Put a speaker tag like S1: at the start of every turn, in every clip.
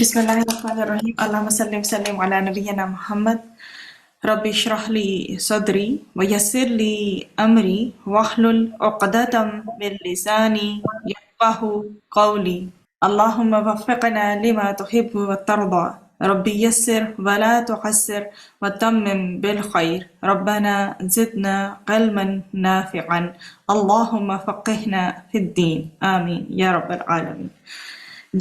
S1: بسم الله الرحمن الرحيم اللهم صل وسلم على نبينا محمد رب اشرح لي صدري ويسر لي أمري واحلل عقدة من لساني يفقه قولي اللهم وفقنا لما تحب وترضى ربي يسر ولا تعسر وتمم بالخير ربنا زدنا علما نافعا اللهم فقهنا في الدين آمين يا رب العالمين۔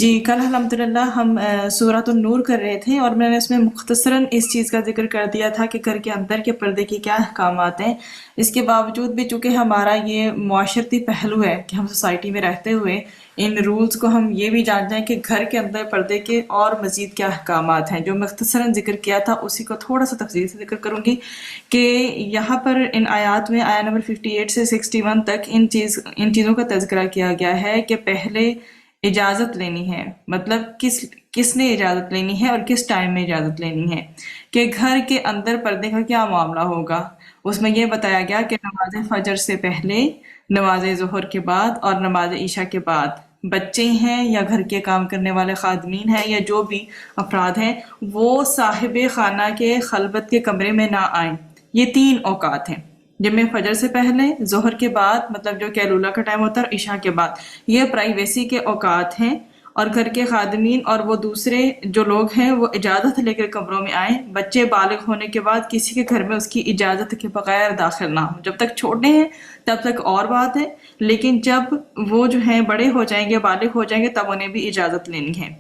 S1: جی کل الحمدللہ ہم سورۃ النور کر رہے تھے اور میں نے اس میں مختصراً اس چیز کا ذکر کر دیا تھا کہ گھر کے اندر کے پردے کی کیا احکامات ہیں۔ اس کے باوجود بھی چونکہ ہمارا یہ معاشرتی پہلو ہے کہ ہم سوسائٹی میں رہتے ہوئے ان رولز کو ہم یہ بھی جانتے ہیں کہ گھر کے اندر پردے کے اور مزید کیا احکامات ہیں، جو مختصراً ذکر کیا تھا اسی کو تھوڑا سا تفصیل سے ذکر کروں گی کہ یہاں پر ان آیات میں آیا نمبر 58 سے 61 تک ان چیزوں کا تذکرہ کیا گیا ہے کہ پہلے اجازت لینی ہے، مطلب کس نے اجازت لینی ہے اور کس ٹائم میں اجازت لینی ہے، کہ گھر کے اندر پردے کا کیا معاملہ ہوگا۔ اس میں یہ بتایا گیا کہ نماز فجر سے پہلے، نماز ظہر کے بعد اور نماز عشاء کے بعد بچے ہیں یا گھر کے کام کرنے والے خادمین ہیں یا جو بھی افراد ہیں وہ صاحب خانہ کے خلوت کے کمرے میں نہ آئیں۔ یہ 3 اوقات ہیں جن میں فجر سے پہلے، ظہر کے بعد مطلب جو قیلولہ کا ٹائم ہوتا ہے، اور عشاء کے بعد۔ یہ پرائیویسی کے اوقات ہیں، اور گھر کے خادمین اور وہ دوسرے جو لوگ ہیں وہ اجازت لے کر کمروں میں آئیں۔ بچے بالغ ہونے کے بعد کسی کے گھر میں اس کی اجازت کے بغیر داخل نہ ہوں۔ جب تک چھوٹے ہیں تب تک اور بات ہے، لیکن جب وہ جو ہیں بڑے ہو جائیں گے، بالغ ہو جائیں گے، تب انہیں بھی اجازت لینی ہے۔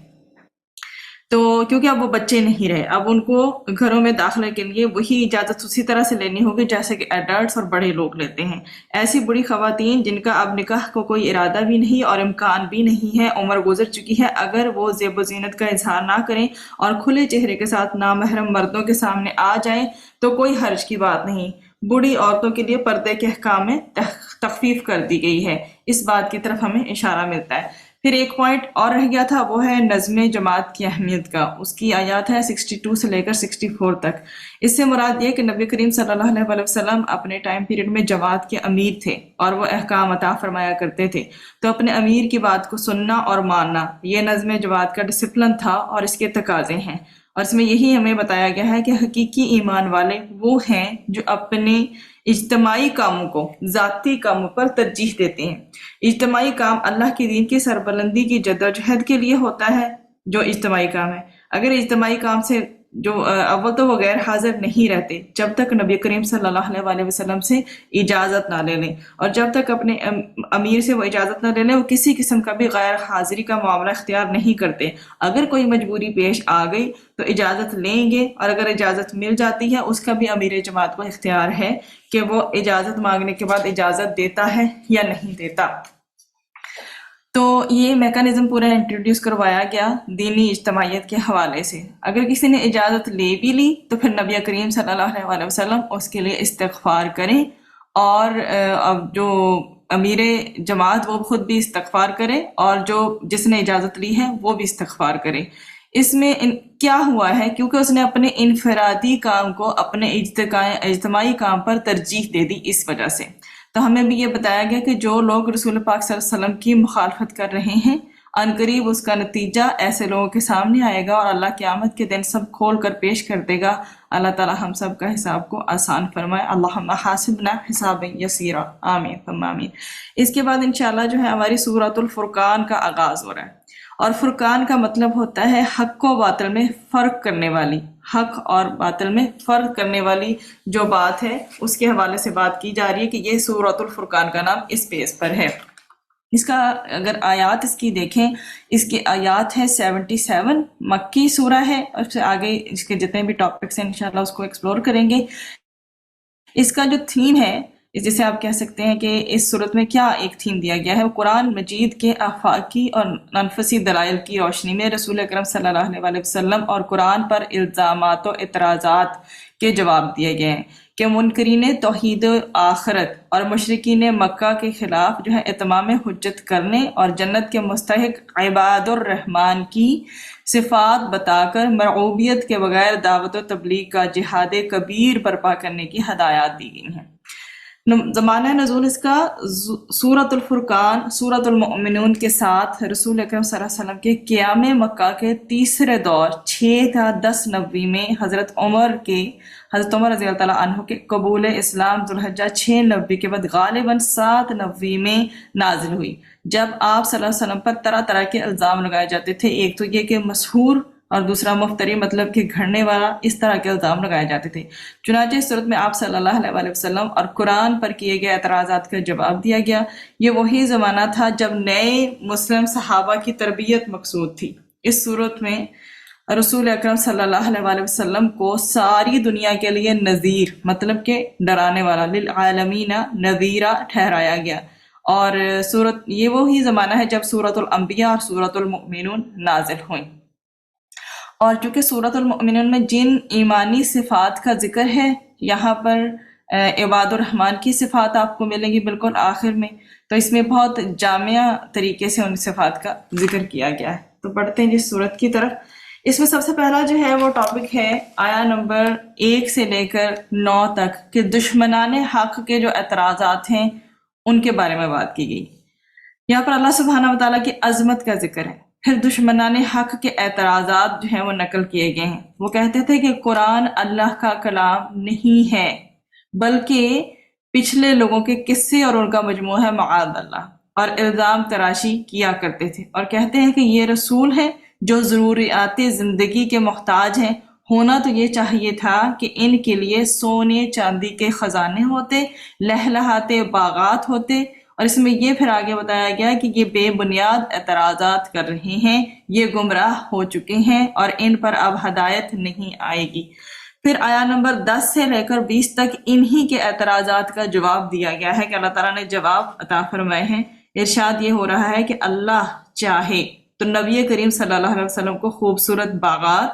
S1: تو کیونکہ اب وہ بچے نہیں رہے، اب ان کو گھروں میں داخلے کے لیے وہی اجازت اسی طرح سے لینی ہوگی جیسے کہ ایڈلٹس اور بڑے لوگ لیتے ہیں۔ ایسی بڑی خواتین جن کا اب نکاح کو کوئی ارادہ بھی نہیں اور امکان بھی نہیں ہے، عمر گزر چکی ہے، اگر وہ زیب و زینت کا اظہار نہ کریں اور کھلے چہرے کے ساتھ نامحرم مردوں کے سامنے آ جائیں تو کوئی حرج کی بات نہیں۔ بوڑھی عورتوں کے لیے پردے کے احکام میں تخفیف کر دی گئی ہے، اس بات کی طرف ہمیں اشارہ ملتا ہے۔ پھر ایک پوائنٹ اور رہ گیا تھا، وہ ہے نظم جماعت کی اہمیت کا۔ اس کی آیات ہے 62 سے لے کر 64 تک۔ اس سے مراد یہ کہ نبی کریم صلی اللہ علیہ وسلم اپنے ٹائم پیریڈ میں جماعت کے امیر تھے اور وہ احکام عطا فرمایا کرتے تھے، تو اپنے امیر کی بات کو سننا اور ماننا یہ نظم جماعت کا ڈسپلن تھا اور اس کے تقاضے ہیں۔ اور اس میں یہی ہمیں بتایا گیا ہے کہ حقیقی ایمان والے وہ ہیں جو اپنے اجتماعی کاموں کو ذاتی کاموں پر ترجیح دیتے ہیں۔ اجتماعی کام اللہ کی دین کی سربلندی کی جدوجہد کے لیے ہوتا ہے، جو اجتماعی کام ہے۔ اگر اجتماعی کام سے جو اول تو وہ غیر حاضر نہیں رہتے جب تک نبی کریم صلی اللہ علیہ وسلم سے اجازت نہ لے لیں، اور جب تک اپنے امیر سے وہ اجازت نہ لے لیں وہ کسی قسم کا بھی غیر حاضری کا معاملہ اختیار نہیں کرتے۔ اگر کوئی مجبوری پیش آ گئی تو اجازت لیں گے، اور اگر اجازت مل جاتی ہے اس کا بھی امیر جماعت کو اختیار ہے کہ وہ اجازت مانگنے کے بعد اجازت دیتا ہے یا نہیں دیتا۔ تو یہ میکانزم پورا انٹروڈیوس کروایا گیا دینی اجتماعیت کے حوالے سے۔ اگر کسی نے اجازت لے بھی لی تو پھر نبی کریم صلی اللہ علیہ وسلم اس کے لیے استغفار کریں، اور اب جو امیر جماعت وہ خود بھی استغفار کرے، اور جس نے اجازت لی ہے وہ بھی استغفار کرے۔ اس میں کیا ہوا ہے، کیونکہ اس نے اپنے انفرادی کام کو اپنے اجتماعی کام پر ترجیح دے دی، اس وجہ سے۔ تو ہمیں بھی یہ بتایا گیا کہ جو لوگ رسول پاک صلی اللہ علیہ وسلم کی مخالفت کر رہے ہیں عنقریب اس کا نتیجہ ایسے لوگوں کے سامنے آئے گا، اور اللہ قیامت کے دن سب کھول کر پیش کر دے گا۔ اللہ تعالی ہم سب کا حساب کو آسان فرمائے۔ اللہم حاسبنا حسابا یسیرا، آمین ثم آمین۔ اس کے بعد انشاءاللہ جو ہے ہماری سورۃ الفرقان کا آغاز ہو رہا ہے، اور فرقان کا مطلب ہوتا ہے حق و باطل میں فرق کرنے والی، حق اور باطل میں فرق کرنے والی جو بات ہے اس کے حوالے سے بات کی جا رہی ہے کہ یہ سورۃ الفرقان کا نام اس بیس پر ہے۔ اس کا اگر آیات اس کی دیکھیں، اس کی آیات ہے 77، مکی سورہ ہے، اور اس سے آگے اس کے جتنے بھی ٹاپکس ہیں انشاءاللہ اس کو ایکسپلور کریں گے۔ اس کا جو تھیم ہے، جسے آپ کہہ سکتے ہیں کہ اس صورت میں کیا ایک تھیم دیا گیا ہے، وہ قرآن مجید کے آفاقی اور منفسی دلائل کی روشنی میں رسول اکرم صلی اللہ علیہ وسلم اور قرآن پر الزامات و اعتراضات کے جواب دیے گئے ہیں کہ منکرین توحید آخرت اور مشرکین مکہ کے خلاف جو ہے اتمام حجت کرنے اور جنت کے مستحق عباد الرحمن کی صفات بتا کر مرعوبیت کے بغیر دعوت و تبلیغ کا جہاد کبیر برپا کرنے کی ہدایات دی گئی ہیں۔ زمانہ نزول اس کا سورۃ الفرقان، سورۃ المؤمنون کے ساتھ رسول اکرم صلی اللہ علیہ وسلم کے قیام مکہ کے تیسرے دور 6 تا 10 نبوی میں حضرت عمر رضی اللہ تعالیٰ عنہ کے قبول اسلام ذوالحجہ 6 نبوی کے بعد غالباً 7 نبوی میں نازل ہوئی، جب آپ صلی اللہ علیہ وسلم پر طرح طرح کے الزام لگائے جاتے تھے۔ ایک تو یہ کہ مسحور، اور دوسرا مفتری مطلب کہ گھڑنے والا، اس طرح کے الزام لگائے جاتے تھے۔ چنانچہ اس صورت میں آپ صلی اللہ علیہ وسلم اور قرآن پر کیے گئے اعتراضات کا جواب دیا گیا۔ یہ وہی زمانہ تھا جب نئے مسلم صحابہ کی تربیت مقصود تھی۔ اس صورت میں رسول اکرم صلی اللہ علیہ وسلم کو ساری دنیا کے لیے نذیر مطلب کہ ڈرانے والا، للعالمین نذیرہ ٹھہرایا گیا۔ اور یہ وہی زمانہ ہے جب سورۃ الانبیاء اور سورۃ المؤمنون نازل ہوئیں۔ اور چونکہ سورۃ المؤمنون میں جن ایمانی صفات کا ذکر ہے، یہاں پر عباد الرحمن کی صفات آپ کو ملیں گی بالکل آخر میں، تو اس میں بہت جامع طریقے سے ان صفات کا ذکر کیا گیا ہے۔ تو پڑھتے ہیں جس سورت کی طرف۔ اس میں سب سے پہلا جو ہے وہ ٹاپک ہے آیا نمبر 1 سے لے کر 9 تک کہ دشمنان حق کے جو اعتراضات ہیں ان کے بارے میں بات کی گئی۔ یہاں پر اللہ سبحانہ و تعالیٰ کی عظمت کا ذکر ہے، پھر دشمنان حق کے اعتراضات جو ہیں وہ نقل کیے گئے ہیں۔ وہ کہتے تھے کہ قرآن اللہ کا کلام نہیں ہے بلکہ پچھلے لوگوں کے قصے اور ان کا مجموعہ ہے، معاذ اللہ، اور الزام تراشی کیا کرتے تھے، اور کہتے ہیں کہ یہ رسول ہے جو ضروریات زندگی کے محتاج ہیں۔ ہونا تو یہ چاہیے تھا کہ ان کے لیے سونے چاندی کے خزانے ہوتے، لہلہاتے باغات ہوتے، اور اس میں یہ پھر آگے بتایا گیا کہ یہ بے بنیاد اعتراضات کر رہے ہیں، یہ گمراہ ہو چکے ہیں اور ان پر اب ہدایت نہیں آئے گی۔ پھر آیا نمبر 10 سے لے کر 20 تک انہی کے اعتراضات کا جواب دیا گیا ہے کہ اللہ تعالیٰ نے جواب عطا فرمائے ہیں۔ ارشاد یہ ہو رہا ہے کہ اللہ چاہے تو نبی کریم صلی اللہ علیہ وسلم کو خوبصورت باغات،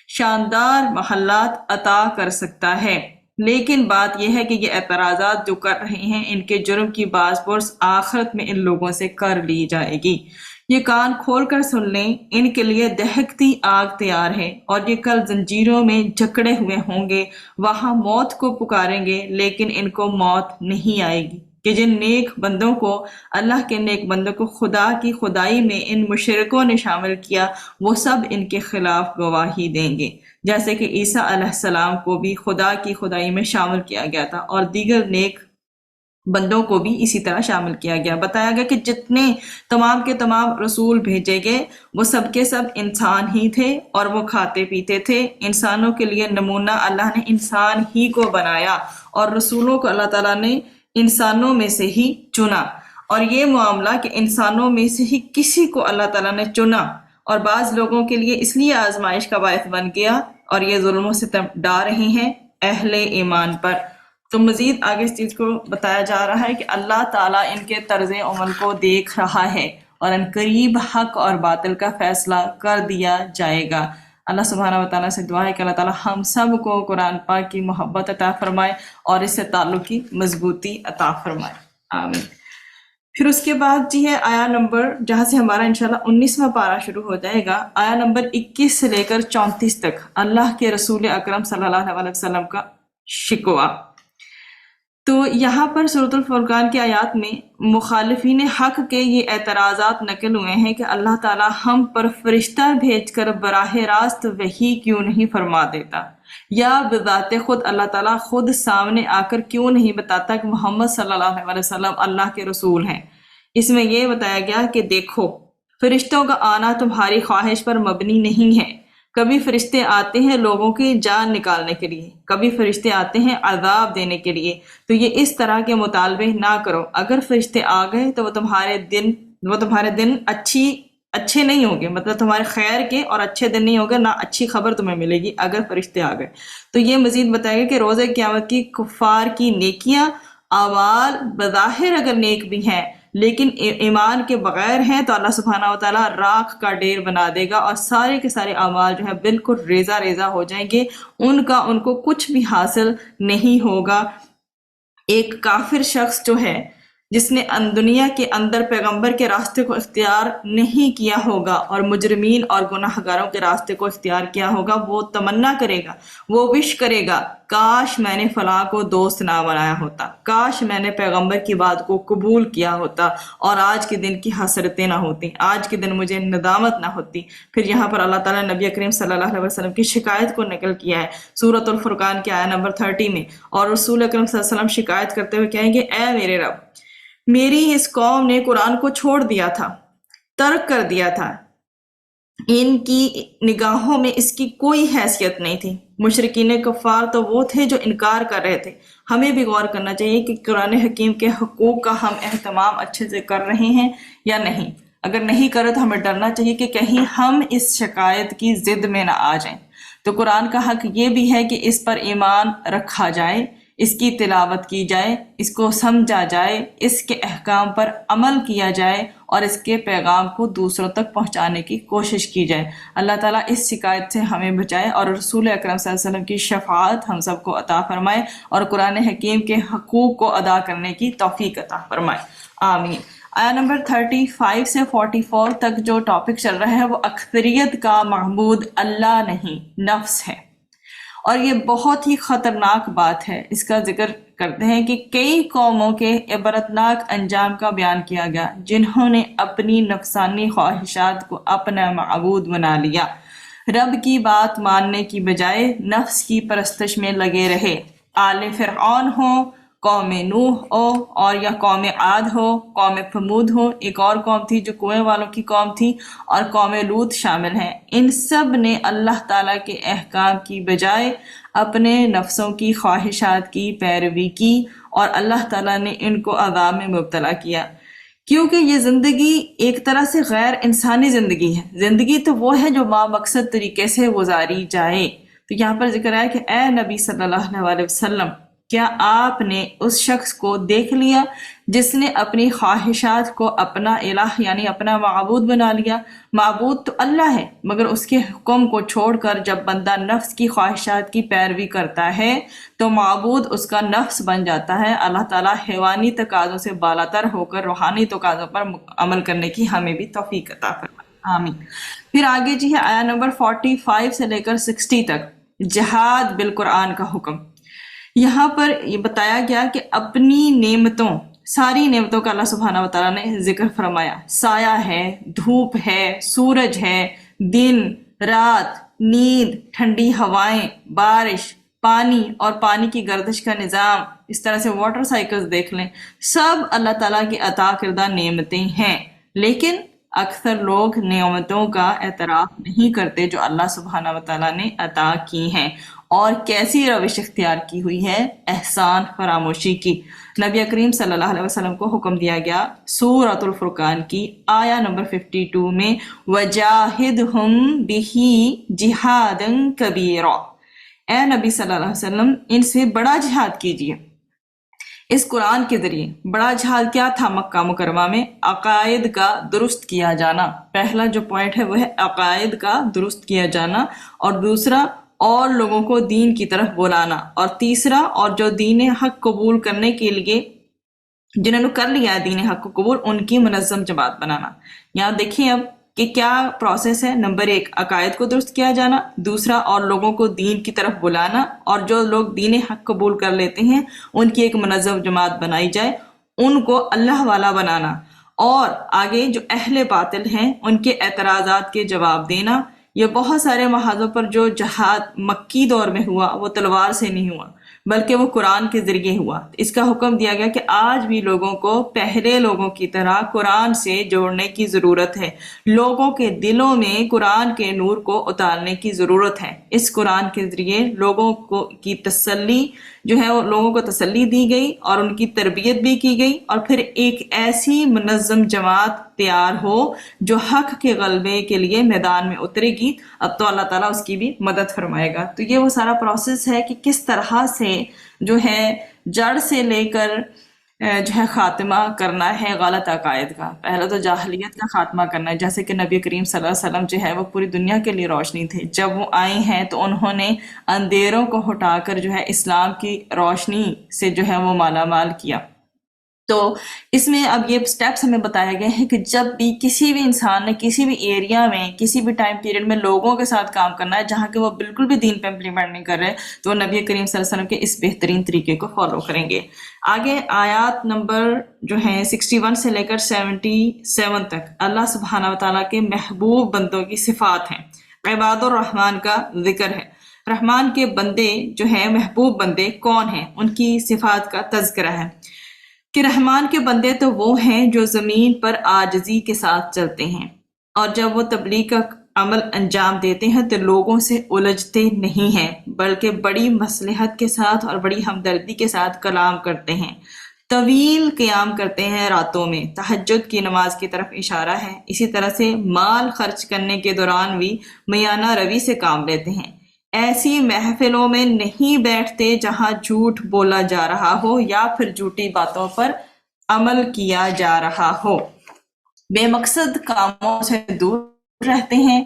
S1: شاندار محلات عطا کر سکتا ہے، لیکن بات یہ ہے کہ یہ اعتراضات جو کر رہے ہیں ان کے جرم کی باز پرس آخرت میں ان لوگوں سے کر لی جائے گی۔ یہ کان کھول کر سن لیں، ان کے لیے دہکتی آگ تیار ہے، اور یہ کل زنجیروں میں جکڑے ہوئے ہوں گے، وہاں موت کو پکاریں گے لیکن ان کو موت نہیں آئے گی۔ کہ جن نیک بندوں کو اللہ کے نیک بندوں کو خدا کی خدائی میں ان مشرکوں نے شامل کیا، وہ سب ان کے خلاف گواہی دیں گے، جیسے کہ عیسیٰ علیہ السلام کو بھی خدا کی خدائی میں شامل کیا گیا تھا، اور دیگر نیک بندوں کو بھی اسی طرح شامل کیا گیا۔ بتایا گیا کہ جتنے تمام کے تمام رسول بھیجے گئے وہ سب کے سب انسان ہی تھے، اور وہ کھاتے پیتے تھے۔ انسانوں کے لیے نمونہ اللہ نے انسان ہی کو بنایا، اور رسولوں کو اللہ تعالیٰ نے انسانوں میں سے ہی چنا، اور یہ معاملہ کہ انسانوں میں سے ہی کسی کو اللہ تعالیٰ نے چنا اور بعض لوگوں کے لیے اس لیے آزمائش کا باعث بن گیا، اور یہ ظلموں سے ڈا رہے ہیں اہل ایمان پر۔ تو مزید آگے اس چیز کو بتایا جا رہا ہے کہ اللہ تعالیٰ ان کے طرز عمل کو دیکھ رہا ہے، اور ان قریب حق اور باطل کا فیصلہ کر دیا جائے گا۔ اللہ سبحانہ و تعالیٰ سے دعا ہے کہ اللہ تعالیٰ ہم سب کو قرآن پاک کی محبت عطا فرمائے اور اس سے تعلق کی مضبوطی عطا فرمائے، آمین۔ پھر اس کے بعد جی ہے آیا نمبر، جہاں سے ہمارا انشاءاللہ 19واں پارہ شروع ہو جائے گا، آیا نمبر 21 سے لے کر 34 تک اللہ کے رسول اکرم صلی اللہ علیہ وسلم کا شکوہ۔ تو یہاں پر سورۃ الفرقان کی آیات میں مخالفین حق کے یہ اعتراضات نقل ہوئے ہیں کہ اللہ تعالیٰ ہم پر فرشتہ بھیج کر براہ راست وحی کیوں نہیں فرما دیتا، یا بذات خود اللہ تعالیٰ خود سامنے آ کر کیوں نہیں بتاتا کہ محمد صلی اللہ علیہ وسلم اللہ کے رسول ہیں۔ اس میں یہ بتایا گیا کہ دیکھو، فرشتوں کا آنا تمہاری خواہش پر مبنی نہیں ہے، کبھی فرشتے آتے ہیں لوگوں کی جان نکالنے کے لیے، کبھی فرشتے آتے ہیں عذاب دینے کے لیے، تو یہ اس طرح کے مطالبے نہ کرو۔ اگر فرشتے آ گئے تو وہ تمہارے دن اچھے نہیں ہوں گے، مطلب تمہارے خیر کے اور اچھے دن نہیں ہوگا، نہ اچھی خبر تمہیں ملے گی اگر فرشتے آ گئے۔ تو یہ مزید بتائے گا کہ روز قیامت کی کفار کی نیکیاں، اعمال بظاہر اگر نیک بھی ہیں لیکن ایمان کے بغیر ہیں تو اللہ سبحانہ و تعالیٰ راکھ کا ڈیر بنا دے گا، اور سارے کے سارے اعمال جو ہیں بالکل ریزہ ریزہ ہو جائیں گے، ان کو کچھ بھی حاصل نہیں ہوگا۔ ایک کافر شخص جو ہے جس نے دنیا کے اندر پیغمبر کے راستے کو اختیار نہیں کیا ہوگا اور مجرمین اور گناہ گاروں کے راستے کو اختیار کیا ہوگا، وہ تمنا کرے گا، وہ وش کرے گا، کاش میں نے فلاں کو دوست نہ بنایا ہوتا، کاش میں نے پیغمبر کی بات کو قبول کیا ہوتا اور آج کے دن کی حسرتیں نہ ہوتی، آج کے دن مجھے ندامت نہ ہوتی۔ پھر یہاں پر اللہ تعالیٰ نبی کریم صلی اللہ علیہ وسلم کی شکایت کو نقل کیا ہے سورۃ الفرقان کی آیہ نمبر 30 میں، اور رسول اکرم صلی اللہ علیہ وسلم شکایت کرتے ہوئے کہیں گے، اے میرے رب، میری اس قوم نے قرآن کو چھوڑ دیا تھا، ترک کر دیا تھا، ان کی نگاہوں میں اس کی کوئی حیثیت نہیں تھی۔ مشرکین کفار تو وہ تھے جو انکار کر رہے تھے۔ ہمیں بھی غور کرنا چاہیے کہ قرآن حکیم کے حقوق کا ہم اہتمام اچھے سے کر رہے ہیں یا نہیں۔ اگر نہیں کرے تو ہمیں ڈرنا چاہیے کہ کہیں ہم اس شکایت کی ضد میں نہ آ جائیں۔ تو قرآن کا حق یہ بھی ہے کہ اس پر ایمان رکھا جائے، اس کی تلاوت کی جائے، اس کو سمجھا جائے، اس کے احکام پر عمل کیا جائے اور اس کے پیغام کو دوسروں تک پہنچانے کی کوشش کی جائے۔ اللہ تعالیٰ اس شکایت سے ہمیں بچائے اور رسول اکرم صلی اللہ علیہ وسلم کی شفاعت ہم سب کو عطا فرمائے اور قرآن حکیم کے حقوق کو ادا کرنے کی توفیق عطا فرمائے، آمین۔ آیہ نمبر 35 سے 44 تک جو ٹاپک چل رہا ہے وہ اکثریت کا معبود اللہ نہیں، نفس ہے، اور یہ بہت ہی خطرناک بات ہے۔ اس کا ذکر کرتے ہیں کہ کئی قوموں کے عبرتناک انجام کا بیان کیا گیا جنہوں نے اپنی نفسانی خواہشات کو اپنا معبود بنا لیا، رب کی بات ماننے کی بجائے نفس کی پرستش میں لگے رہے۔ آل فرعون ہو، قوم نوح ہو، اور یا قوم عاد ہو، قوم ثمود ہو، ایک اور قوم تھی جو کنویں والوں کی قوم تھی، اور قوم لوط شامل ہیں۔ ان سب نے اللہ تعالیٰ کے احکام کی بجائے اپنے نفسوں کی خواہشات کی پیروی کی اور اللہ تعالیٰ نے ان کو عذاب میں مبتلا کیا، کیونکہ یہ زندگی ایک طرح سے غیر انسانی زندگی ہے۔ زندگی تو وہ ہے جو مقصد طریقے سے گزاری جائے۔ تو یہاں پر ذکر ہے کہ اے نبی صلی اللہ علیہ وسلم، کیا آپ نے اس شخص کو دیکھ لیا جس نے اپنی خواہشات کو اپنا الہ یعنی اپنا معبود بنا لیا؟ معبود تو اللہ ہے، مگر اس کے حکم کو چھوڑ کر جب بندہ نفس کی خواہشات کی پیروی کرتا ہے تو معبود اس کا نفس بن جاتا ہے۔ اللہ تعالیٰ حیوانی تقاضوں سے بالاتر ہو کر روحانی تقاضوں پر عمل کرنے کی ہمیں بھی توفیق عطا فرمائے، آمین۔ پھر آگے جی ہے آیہ نمبر 45 سے لے کر 60 تک، جہاد بالقرآن کا حکم۔ یہاں پر یہ بتایا گیا کہ اپنی نعمتوں، ساری نعمتوں کا اللہ سبحانہ وتعالیٰ نے ذکر فرمایا۔ سایہ ہے، دھوپ ہے، سورج ہے، دن رات، نیند، ٹھنڈی ہوائیں، بارش، پانی اور پانی کی گردش کا نظام، اس طرح سے واٹر سائیکلز دیکھ لیں، سب اللہ تعالیٰ کی عطا کردہ نعمتیں ہیں، لیکن اکثر لوگ نعمتوں کا اعتراف نہیں کرتے جو اللہ سبحانہ وتعالیٰ نے عطا کی ہیں، اور کیسی روش اختیار کی ہوئی ہے، احسان فراموشی کی۔ نبی کریم صلی اللہ علیہ وسلم کو حکم دیا گیا سورۃ الفرقان کی آیہ نمبر 52 میں، وَجَاهِدْهُمْ بِهِ جِهَادًا كَبِيرًا، اے نبی صلی اللہ علیہ وسلم ان سے بڑا جہاد کیجیے۔ اس قرآن کے ذریعے بڑا جہاد کیا تھا؟ مکہ مکرمہ میں عقائد کا درست کیا جانا۔ پہلا جو پوائنٹ ہے وہ ہے عقائد کا درست کیا جانا، اور دوسرا اور لوگوں کو دین کی طرف بلانا، اور تیسرا اور جو دین حق قبول کرنے کے لیے جنہوں نے کر لیا ہے دین حق کو قبول، ان کی منظم جماعت بنانا۔ یہاں دیکھیں اب کہ کیا پروسیس ہے۔ نمبر 1 عقائد کو درست کیا جانا، دوسرا اور لوگوں کو دین کی طرف بلانا، اور جو لوگ دین حق قبول کر لیتے ہیں ان کی ایک منظم جماعت بنائی جائے، ان کو اللہ والا بنانا، اور آگے جو اہل باطل ہیں ان کے اعتراضات کے جواب دینا۔ یہ بہت سارے محاذوں پر جو جہاد مکی دور میں ہوا وہ تلوار سے نہیں ہوا بلکہ وہ قرآن کے ذریعے ہوا۔ اس کا حکم دیا گیا کہ آج بھی لوگوں کو پہلے لوگوں کی طرح قرآن سے جوڑنے کی ضرورت ہے، لوگوں کے دلوں میں قرآن کے نور کو اتارنے کی ضرورت ہے۔ اس قرآن کے ذریعے لوگوں کو کی تسلی جو ہے وہ لوگوں کو تسلی دی گئی اور ان کی تربیت بھی کی گئی، اور پھر ایک ایسی منظم جماعت تیار ہو جو حق کے غلبے کے لیے میدان میں اترے گی۔ اب تو اللہ تعالیٰ اس کی بھی مدد فرمائے گا۔ تو یہ وہ سارا پروسیس ہے کہ کس طرح سے جو ہے جڑ سے لے کر جو ہے خاتمہ کرنا ہے غلط عقائد کا۔ پہلے تو جاہلیت کا خاتمہ کرنا ہے، جیسے کہ نبی کریم صلی اللہ علیہ وسلم جو ہے وہ پوری دنیا کے لیے روشنی تھے۔ جب وہ آئے ہیں تو انہوں نے اندھیروں کو ہٹا کر جو ہے اسلام کی روشنی سے جو ہے وہ مالا مال کیا۔ تو اس میں اب یہ سٹیپس ہمیں بتایا گئے ہیں کہ جب بھی کسی بھی انسان نے کسی بھی ایریا میں کسی بھی ٹائم پیریڈ میں لوگوں کے ساتھ کام کرنا ہے جہاں کہ وہ بالکل بھی دین پہ امپلیمنٹ نہیں کر رہے، تو وہ نبی کریم صلی اللہ علیہ وسلم کے اس بہترین طریقے کو فالو کریں گے۔ آگے آیات نمبر جو ہیں 61 سے لے کر 77 تک اللہ سبحانہ و تعالیٰ کے محبوب بندوں کی صفات ہیں، عباد الرحمن کا ذکر ہے۔ رحمان کے بندے جو ہیں، محبوب بندے کون ہیں، ان کی صفات کا تذکرہ ہے کہ رحمان کے بندے تو وہ ہیں جو زمین پر عاجزی کے ساتھ چلتے ہیں، اور جب وہ تبلیغ کا عمل انجام دیتے ہیں تو لوگوں سے الجھتے نہیں ہیں، بلکہ بڑی مصلحت کے ساتھ اور بڑی ہمدردی کے ساتھ کلام کرتے ہیں، طویل قیام کرتے ہیں راتوں میں، تہجد کی نماز کی طرف اشارہ ہے۔ اسی طرح سے مال خرچ کرنے کے دوران بھی میانہ روی سے کام لیتے ہیں، ایسی محفلوں میں نہیں بیٹھتے جہاں جھوٹ بولا جا رہا ہو یا پھر جھوٹی باتوں پر عمل کیا جا رہا ہو، بے مقصد کاموں سے دور رہتے ہیں،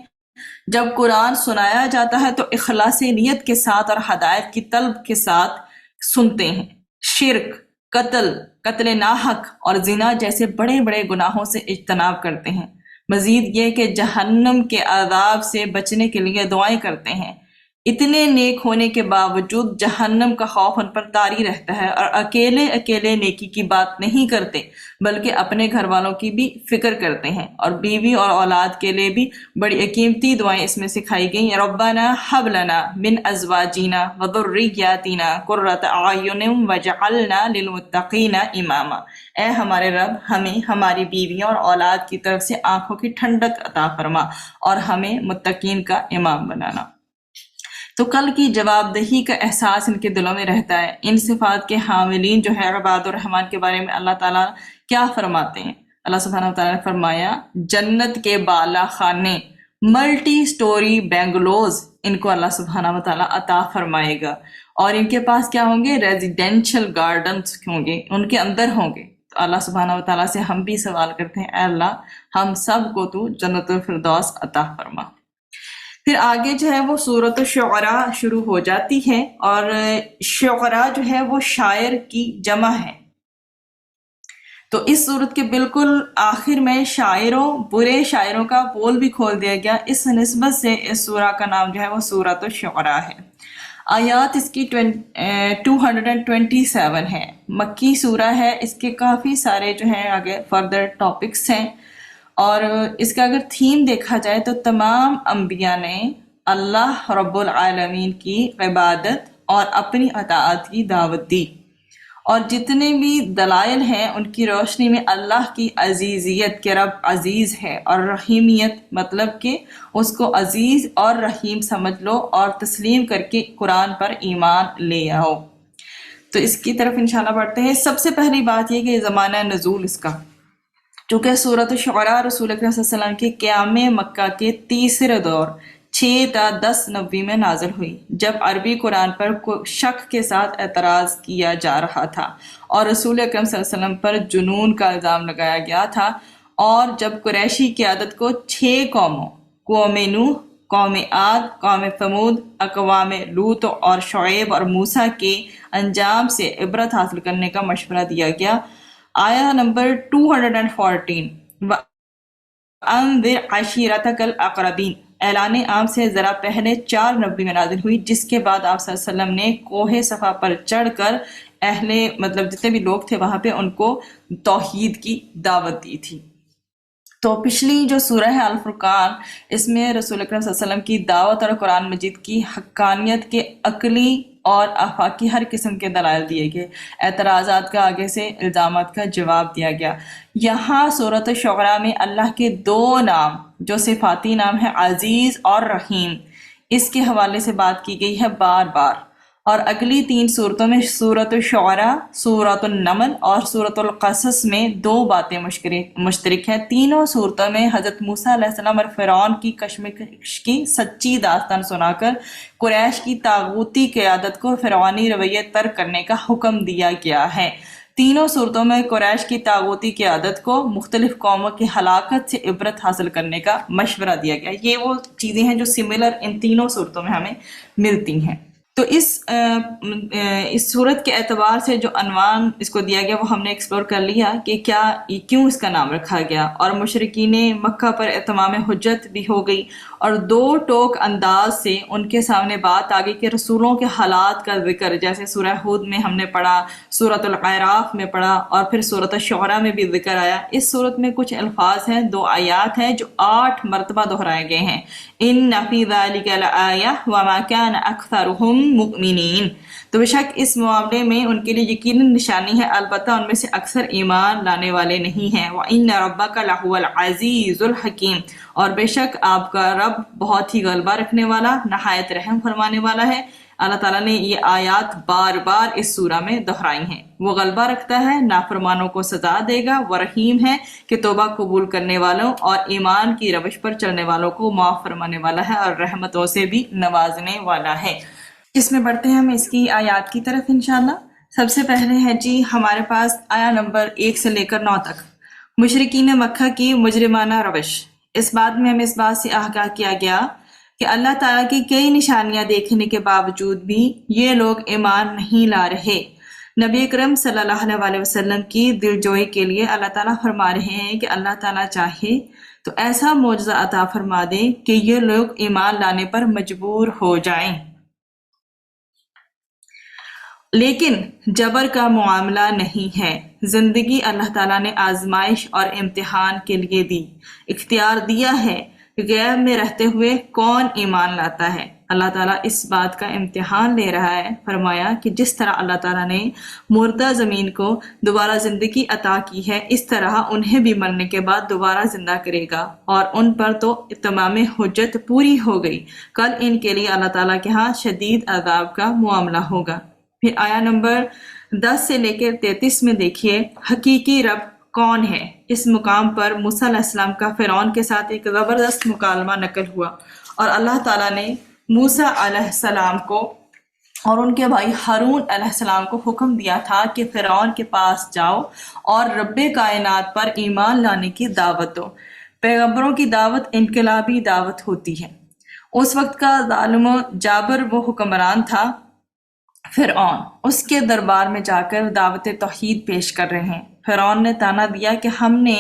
S1: جب قرآن سنایا جاتا ہے تو اخلاص نیت کے ساتھ اور ہدایت کی طلب کے ساتھ سنتے ہیں، شرک، قتل ناحق اور زنا جیسے بڑے بڑے گناہوں سے اجتناب کرتے ہیں، مزید یہ کہ جہنم کے عذاب سے بچنے کے لیے دعائیں کرتے ہیں، اتنے نیک ہونے کے باوجود جہنم کا خوف ان پر طاری رہتا ہے، اور اکیلے اکیلے نیکی کی بات نہیں کرتے بلکہ اپنے گھر والوں کی بھی فکر کرتے ہیں، اور بیوی اور اولاد کے لیے بھی بڑی قیمتی دعائیں اس میں سکھائی گئیں، ربنا حب لنا من ازواجنا وذریاتنا قرۃ اعین وجعلنا للمتقین اماما، اے ہمارے رب ہمیں ہماری بیویوں اور اولاد کی طرف سے آنکھوں کی ٹھنڈک عطا فرما اور ہمیں متقین کا امام بنانا۔ تو کل کی جواب دہی کا احساس ان کے دلوں میں رہتا ہے۔ ان صفات کے حاملین جو ہے عباد الرحمن کے بارے میں اللہ تعالیٰ کیا فرماتے ہیں؟ اللہ سبحانہ وتعالیٰ نے فرمایا جنت کے بالا خانے، ملٹی سٹوری بینگلوز ان کو اللہ سبحانہ وتعالیٰ عطا فرمائے گا، اور ان کے پاس کیا ہوں گے؟ ریزیڈینشل گارڈنز ہوں گے، ان کے اندر ہوں گے۔ تو اللہ سبحانہ وتعالیٰ سے ہم بھی سوال کرتے ہیں، اے اللہ ہم سب کو تو جنت الفردوس عطا فرما۔ پھر آگے جو ہے وہ سورۃ الشعراء شروع ہو جاتی ہے، اور شعراء جو ہے وہ شاعر کی جمع ہے۔ تو اس سورت کے بالکل آخر میں شاعروں، برے شاعروں کا پول بھی کھول دیا گیا، اس نسبت سے اس سورہ کا نام جو ہے وہ سورۃ الشعراء ہے۔ آیات اس کی 227 ہے، مکی سورہ ہے، اس کے کافی سارے جو ہیں آگے فردر ٹاپکس ہیں، اور اس کا اگر تھیم دیکھا جائے تو تمام انبیاء نے اللہ رب العالمین کی عبادت اور اپنی اطاعت کی دعوت دی، اور جتنے بھی دلائل ہیں ان کی روشنی میں اللہ کی عزیزیت کہ رب عزیز ہے، اور رحیمیت مطلب کہ اس کو عزیز اور رحیم سمجھ لو اور تسلیم کر کے قرآن پر ایمان لے آؤ۔ تو اس کی طرف انشاءاللہ بڑھتے ہیں۔ سب سے پہلی بات یہ کہ زمانہ نزول اس کا، چونکہ سورۃ الشعراء رسول اکرم صلی اللہ علیہ وسلم کے قیام مکہ کے تیسرے دور 6 تا 10 نبوی میں نازل ہوئی، جب عربی قرآن پر شک کے ساتھ اعتراض کیا جا رہا تھا اور رسول اکرم صلی اللہ علیہ وسلم پر جنون کا الزام لگایا گیا تھا، اور جب قریشی قیادت کو 6 قوموں، قوم نوح، قوم عاد، قوم ثمود، اقوام لوط اور شعیب اور موسیٰ کے انجام سے عبرت حاصل کرنے کا مشورہ دیا گیا۔ آیا نمبر 214 وَأَنذِرْ عَشِيرَتَكَ الْأَقْرَبِينَ اعلان عام سے ذرا پہلے 4 نبوی میں نازل ہوئی، جس کے بعد آپ صلی اللہ علیہ وسلم نے کوہ صفا پر چڑھ کر مطلب جتنے بھی لوگ تھے وہاں پہ ان کو توحید کی دعوت دی تھی۔ تو پچھلی جو سورہ ہے الفرقان، اس میں رسول اکرم صلی اللہ علیہ وسلم کی دعوت اور قرآن مجید کی حقانیت کے عقلی اور آفاقی ہر قسم کے دلائل دیے گئے، اعتراضات کا آگے سے الزامات کا جواب دیا گیا۔ یہاں سورۃ الشعراء میں اللہ کے 2 نام جو صفاتی نام ہے عزیز اور رحیم، اس کے حوالے سے بات کی گئی ہے بار بار، اور اگلی 3 صورتوں میں سورۃ الشعراء، سورۃ النمل اور سورۃ القصص میں 2 باتیں مشترک ہیں۔ تینوں صورتوں میں حضرت موسیٰ علیہ السلام اور فرعون کی کشمکش کی سچی داستان سنا کر قریش کی طاغوتی قیادت کو فرعونی رویے ترک کرنے کا حکم دیا گیا ہے۔ تینوں صورتوں میں قریش کی طاغوتی قیادت کو مختلف قوموں کی ہلاکت سے عبرت حاصل کرنے کا مشورہ دیا گیا۔ یہ وہ چیزیں ہیں جو سملر ان تینوں صورتوں میں ہمیں ملتی ہیں۔ تو اس صورت کے اعتبار سے جو عنوان اس کو دیا گیا وہ ہم نے ایکسپلور کر لیا کہ کیوں اس کا نام رکھا گیا، اور مشرکین مکہ پر اتمام حجت بھی ہو گئی، اور دو ٹوک انداز سے ان کے سامنے بات آ گئی کہ رسولوں کے حالات کا ذکر، جیسے سورہ ہود میں ہم نے پڑھا، سورۃ القراف میں پڑھا، اور پھر سورۃ الشعراء میں بھی ذکر آیا۔ اس صورت میں کچھ الفاظ ہیں، 2 آیات ہیں جو 8 مرتبہ دہرائے گئے ہیں، ان فی ذلک لآیہ وما کان اکثرهم مؤمنین۔ تو بے شک اس معاملے میں ان کے لیے یقیناً نشانی ہے، البتہ ان میں سے اکثر ایمان لانے والے نہیں ہیں۔ وَإِنَّ رَبَّكَ لَهُوَ الْعَزِيزُ الْحَكِيمُ، اور بے شک آپ کا رب بہت ہی غلبہ رکھنے والا، نہایت رحم فرمانے والا ہے۔ اللہ تعالیٰ نے یہ آیات بار بار اس سورہ میں دہرائی ہیں۔ وہ غلبہ رکھتا ہے، نافرمانوں کو سزا دے گا، وہ رحیم ہے کہ توبہ قبول کرنے والوں اور ایمان کی روش پر چلنے والوں کو معاف فرمانے والا ہے، اور رحمتوں سے بھی نوازنے والا ہے۔ اس میں بڑھتے ہیں ہم اس کی آیات کی طرف انشاءاللہ۔ سب سے پہلے ہے جی ہمارے پاس آیا نمبر 1 سے لے کر 9 تک، مشرکین مکہ کی مجرمانہ روش۔ اس بات میں ہمیں اس بات سے آگاہ کیا گیا کہ اللہ تعالیٰ کی کئی نشانیاں دیکھنے کے باوجود بھی یہ لوگ ایمان نہیں لا رہے۔ نبی اکرم صلی اللہ علیہ وسلم کی دلجوئی کے لیے اللہ تعالیٰ فرما رہے ہیں کہ اللہ تعالیٰ چاہے تو ایسا معجزہ عطا فرما دے کہ یہ لوگ ایمان لانے پر مجبور ہو جائیں، لیکن جبر کا معاملہ نہیں ہے۔ زندگی اللہ تعالیٰ نے آزمائش اور امتحان کے لیے دی، اختیار دیا ہے کہ غیب میں رہتے ہوئے کون ایمان لاتا ہے۔ اللہ تعالیٰ اس بات کا امتحان لے رہا ہے۔ فرمایا کہ جس طرح اللہ تعالیٰ نے مردہ زمین کو دوبارہ زندگی عطا کی ہے، اس طرح انہیں بھی مرنے کے بعد دوبارہ زندہ کرے گا، اور ان پر تو تمام حجت پوری ہو گئی۔ کل ان کے لیے اللہ تعالیٰ کے ہاں شدید عذاب کا معاملہ ہوگا۔ پھر آیا نمبر 10 سے لے کے 33 میں دیکھیے، حقیقی رب کون ہے۔ اس مقام پر موسیٰ علیہ السلام کا فرعون کے ساتھ ایک زبردست مکالمہ نقل ہوا، اور اللہ تعالیٰ نے موسیٰ علیہ السلام کو اور ان کے بھائی ہارون علیہ السلام کو حکم دیا تھا کہ فرعون کے پاس جاؤ اور رب کائنات پر ایمان لانے کی دعوت دو۔ پیغمبروں کی دعوت انقلابی دعوت ہوتی ہے۔ اس وقت کا ظالم جابر وہ حکمران تھا فرعون، اس کے دربار میں جا کر دعوت توحید پیش کر رہے ہیں۔ فرعون نے تانا دیا کہ ہم نے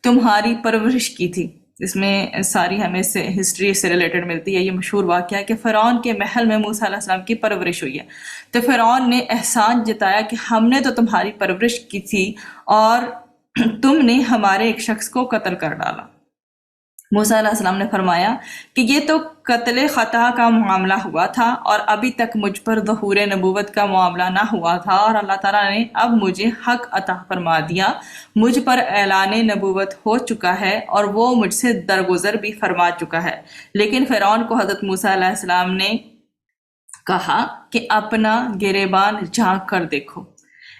S1: تمہاری پرورش کی تھی۔ اس میں ساری ہمیں ہسٹری سے ریلیٹڈ ملتی ہے۔ یہ مشہور واقعہ کہ فرعون کے محل میں موسیٰ علیہ السلام کی پرورش ہوئی ہے، تو فرعون نے احسان جتایا کہ ہم نے تو تمہاری پرورش کی تھی اور تم نے ہمارے ایک شخص کو قتل کر ڈالا۔ موسیٰ علیہ السلام نے فرمایا کہ یہ تو قتل خطا کا معاملہ ہوا تھا، اور ابھی تک مجھ پر ظہور نبوت کا معاملہ نہ ہوا تھا، اور اللہ تعالیٰ نے اب مجھے حق عطا فرما دیا، مجھ پر اعلان نبوت ہو چکا ہے، اور وہ مجھ سے درگزر بھی فرما چکا ہے۔ لیکن فرعون کو حضرت موسیٰ علیہ السلام نے کہا کہ اپنا گریبان جھانک کر دیکھو۔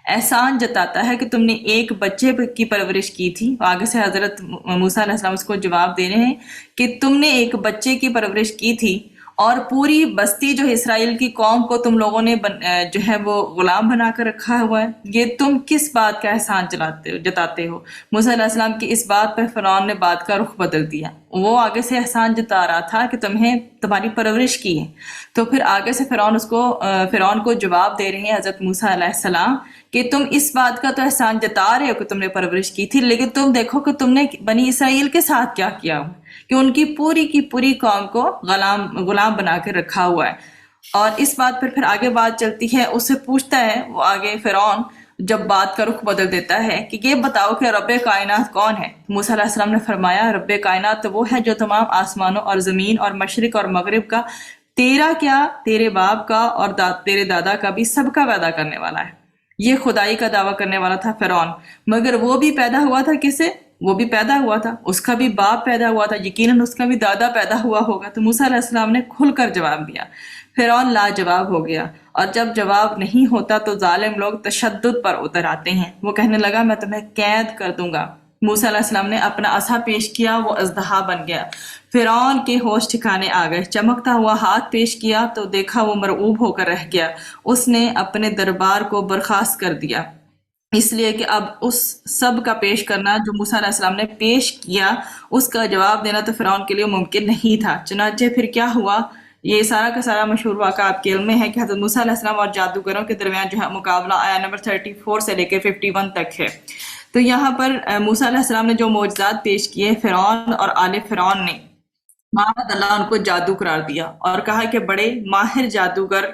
S1: احسان جتاتا ہے کہ تم نے ایک بچے کی پرورش کی تھی۔ آگے سے حضرت موسیٰ علیہ السلام اس کو جواب دے رہے ہیں کہ تم نے ایک بچے کی پرورش کی تھی، اور پوری بستی جو اسرائیل کی قوم کو تم لوگوں نے جو ہے وہ غلام بنا کر رکھا ہوا ہے، یہ تم کس بات کا احسان جتاتے ہو۔ موسیٰ علیہ السلام کی اس بات پر فرعون نے بات کا رخ بدل دیا۔ وہ آگے سے احسان جتا رہا تھا کہ تمہاری پرورش کی ہے، تو پھر آگے سے فرعون کو جواب دے رہے ہیں حضرت موسیٰ علیہ السلام کہ تم اس بات کا تو احسان جتا رہے ہو کہ تم نے پرورش کی تھی، لیکن تم دیکھو کہ تم نے بنی اسرائیل کے ساتھ کیا کیا ہو، کہ ان کی پوری قوم کو غلام بنا کے رکھا ہوا ہے۔ اور اس بات پر پھر آگے بات چلتی ہے، اس سے پوچھتا ہے وہ آگے فرعون، جب بات کا رخ بدل دیتا ہے کہ یہ بتاؤ کہ رب کائنات کون ہے۔ موسیٰ علیہ السلام نے فرمایا رب کائنات تو وہ ہے جو تمام آسمانوں اور زمین اور مشرق اور مغرب کا، تیرا کیا، تیرے باپ کا اور تیرے دادا کا بھی، سب کا پیدا کرنے والا ہے۔ یہ خدائی کا دعویٰ کرنے والا تھا فرعون، مگر وہ بھی پیدا ہوا تھا کسے؟ وہ بھی پیدا ہوا تھا، اس کا بھی باپ پیدا ہوا تھا، یقیناً اس کا بھی دادا پیدا ہوا ہوگا۔ تو موسیٰ علیہ السلام نے کھل کر جواب دیا۔ فرعون لاجواب ہو گیا، اور جب جواب نہیں ہوتا تو ظالم لوگ تشدد پر اتر آتے ہیں۔ وہ کہنے لگا میں تمہیں قید کر دوں گا۔ موسیٰ علیہ السلام نے اپنا عصا پیش کیا، وہ اژدہا بن گیا۔ فرعون کے ہوش ٹھکانے آ گئے۔ چمکتا ہوا ہاتھ پیش کیا تو دیکھا وہ مرعوب ہو کر رہ گیا۔ اس نے اپنے دربار کو برخاست کر دیا، اس لیے کہ اب اس سب کا پیش کرنا جو موسیٰ علیہ السلام نے پیش کیا، اس کا جواب دینا تو فرعون کے لیے ممکن نہیں تھا۔ چنانچہ پھر کیا ہوا، یہ سارا کا سارا مشہور واقعہ آپ کے علم میں ہے کہ حضرت موسیٰ علیہ السلام اور جادوگروں کے درمیان جو ہے مقابلہ آیا نمبر 34 سے لے کے 51 تک ہے۔ تو یہاں پر موسیٰ علیہ السلام نے جو معجزات پیش کیے، فرعون اور آل فرعون نے معاذ اللہ ان کو جادو قرار دیا اور کہا کہ بڑے ماہر جادوگر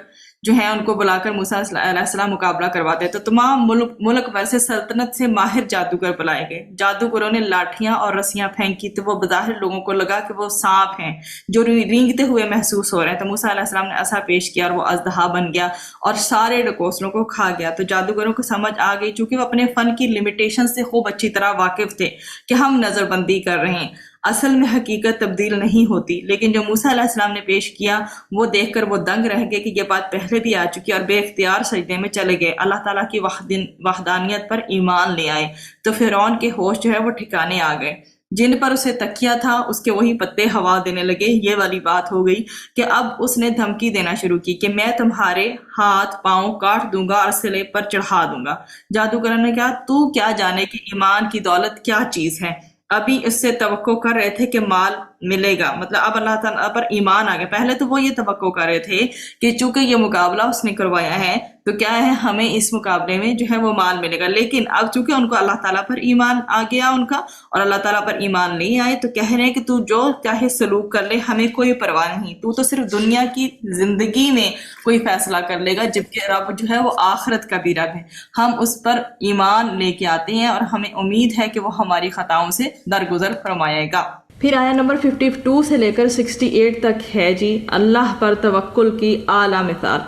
S1: جو ہیں ان کو بلا کر موسیٰ علیہ السلام مقابلہ کرواتے، تو تمام ملک بھر سے سلطنت سے ماہر جادوگر بلائے گئے۔ جادوگروں نے لاٹھیاں اور رسیاں پھینکی تو وہ بظاہر لوگوں کو لگا کہ وہ سانپ ہیں جو رینگتے ہوئے محسوس ہو رہے ہیں، تو موسیٰ علیہ السلام نے عصا پیش کیا اور وہ اژدہا بن گیا اور سارے ڈکوسلوں کو کھا گیا۔ تو جادوگروں کو سمجھ آ گئی، چونکہ وہ اپنے فن کی لمیٹیشن سے خوب اچھی طرح واقف تھے کہ ہم نظر بندی کر رہے ہیں، اصل میں حقیقت تبدیل نہیں ہوتی۔ لیکن جو موسیٰ علیہ السلام نے پیش کیا وہ دیکھ کر وہ دنگ رہ گئے کہ یہ بات پہلے بھی آ چکی، اور بے اختیار سجدے میں چلے گئے، اللہ تعالیٰ کی وحدانیت پر ایمان لے آئے۔ تو فرعون کے ہوش جو ہے وہ ٹھکانے آ گئے، جن پر اسے تکیہ تھا اس کے وہی پتے ہوا دینے لگے۔ یہ والی بات ہو گئی کہ اب اس نے دھمکی دینا شروع کی کہ میں تمہارے ہاتھ پاؤں کاٹ دوں گا اور سلے پر چڑھا دوں گا۔ جادوگروں نے کہا تو کیا جانے کہ ایمان کی دولت کیا چیز ہے، ابھی اس سے توقع کر رہے تھے کہ مال ملے گا، مطلب اب اللہ تعالیٰ پر ایمان آ گیا۔ پہلے تو وہ یہ توقع کر رہے تھے کہ چونکہ یہ مقابلہ اس نے کروایا ہے تو کیا ہے ہمیں اس مقابلے میں جو ہے وہ مال ملے گا، لیکن اب چونکہ ان کو اللہ تعالیٰ پر ایمان آ گیا ان کا، اور اللہ تعالیٰ پر ایمان نہیں آئے، تو کہہ رہے ہیں کہ تو جو چاہے سلوک کر لے، ہمیں کوئی پرواہ نہیں، تو صرف دنیا کی زندگی میں کوئی فیصلہ کر لے گا، جبکہ رب جو ہے وہ آخرت کا بھی رب ہے۔ ہم اس پر ایمان لے کے آتے ہیں اور ہمیں امید ہے کہ وہ ہماری خطاؤں سے درگزر فرمائے گا۔ پھر آیا نمبر 52 سے لے کر 68 تک ہے جی اللہ پر توکل کی اعلیٰ مثال۔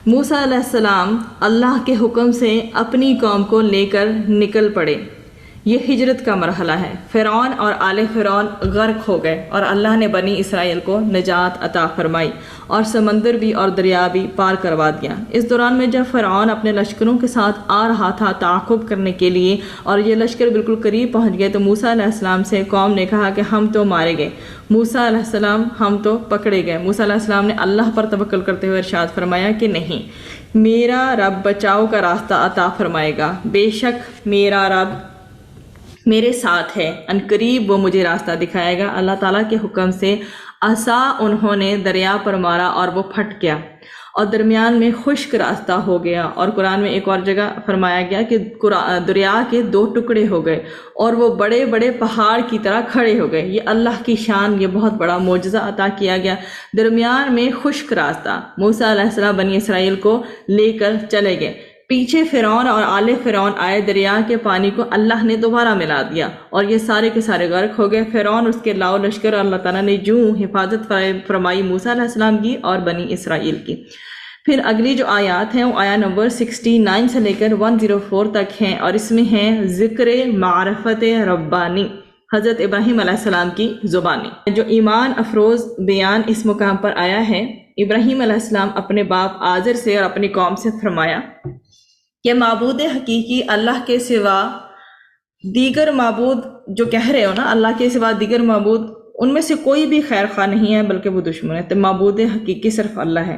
S1: موسیٰ علیہ السلام اللہ کے حکم سے اپنی قوم کو لے کر نکل پڑے، یہ ہجرت کا مرحلہ ہے۔ فرعون اور آل فرعون غرق ہو گئے اور اللہ نے بنی اسرائیل کو نجات عطا فرمائی اور سمندر بھی اور دریا بھی پار کروا دیا۔ اس دوران میں جب فرعون اپنے لشکروں کے ساتھ آ رہا تھا تعاقب کرنے کے لیے اور یہ لشکر بالکل قریب پہنچ گئے، تو موسیٰ علیہ السلام سے قوم نے کہا کہ ہم تو مارے گئے، موسیٰ علیہ السلام ہم تو پکڑے گئے۔ موسیٰ علیہ السلام نے اللہ پر توکل کرتے ہوئے ارشاد فرمایا کہ نہیں، میرا رب بچاؤ کا راستہ عطا فرمائے گا، بے شک میرا رب میرے ساتھ ہے، ان قریب وہ مجھے راستہ دکھائے گا۔ اللہ تعالیٰ کے حکم سے عصا انہوں نے دریا پر مارا اور وہ پھٹ گیا اور درمیان میں خشک راستہ ہو گیا، اور قرآن میں ایک اور جگہ فرمایا گیا کہ دریا کے 2 ٹکڑے ہو گئے اور وہ بڑے بڑے پہاڑ کی طرح کھڑے ہو گئے۔ یہ اللہ کی شان، یہ بہت بڑا معجزہ عطا کیا گیا۔ درمیان میں خشک راستہ، موسیٰ علیہ السلام بنی اسرائیل کو لے کر چلے گئے، پیچھے فرعون اور آل فرعون آئے، دریا کے پانی کو اللہ نے دوبارہ ملا دیا اور یہ سارے کے سارے غرق ہو گئے۔ فرعون اس کے لاؤ لشکر، اللہ تعالیٰ نے جو حفاظت فرمائی موسیٰ علیہ السلام کی اور بنی اسرائیل کی۔ پھر اگلی جو آیات ہیں وہ آیا نمبر 69 سے لے کر 104 تک ہیں، اور اس میں ہیں ذکر معرفت ربانی، حضرت ابراہیم علیہ السلام کی زبانی۔ جو ایمان افروز بیان اس مقام پر آیا ہے، ابراہیم علیہ السلام اپنے باپ آزر سے اور اپنی قوم سے فرمایا کہ معبود حقیقی اللہ کے سوا دیگر معبود جو کہہ رہے ہو نا، اللہ کے سوا دیگر معبود ان میں سے کوئی بھی خیر خواہ نہیں ہے بلکہ وہ دشمن ہے، تو معبود حقیقی صرف اللہ ہے۔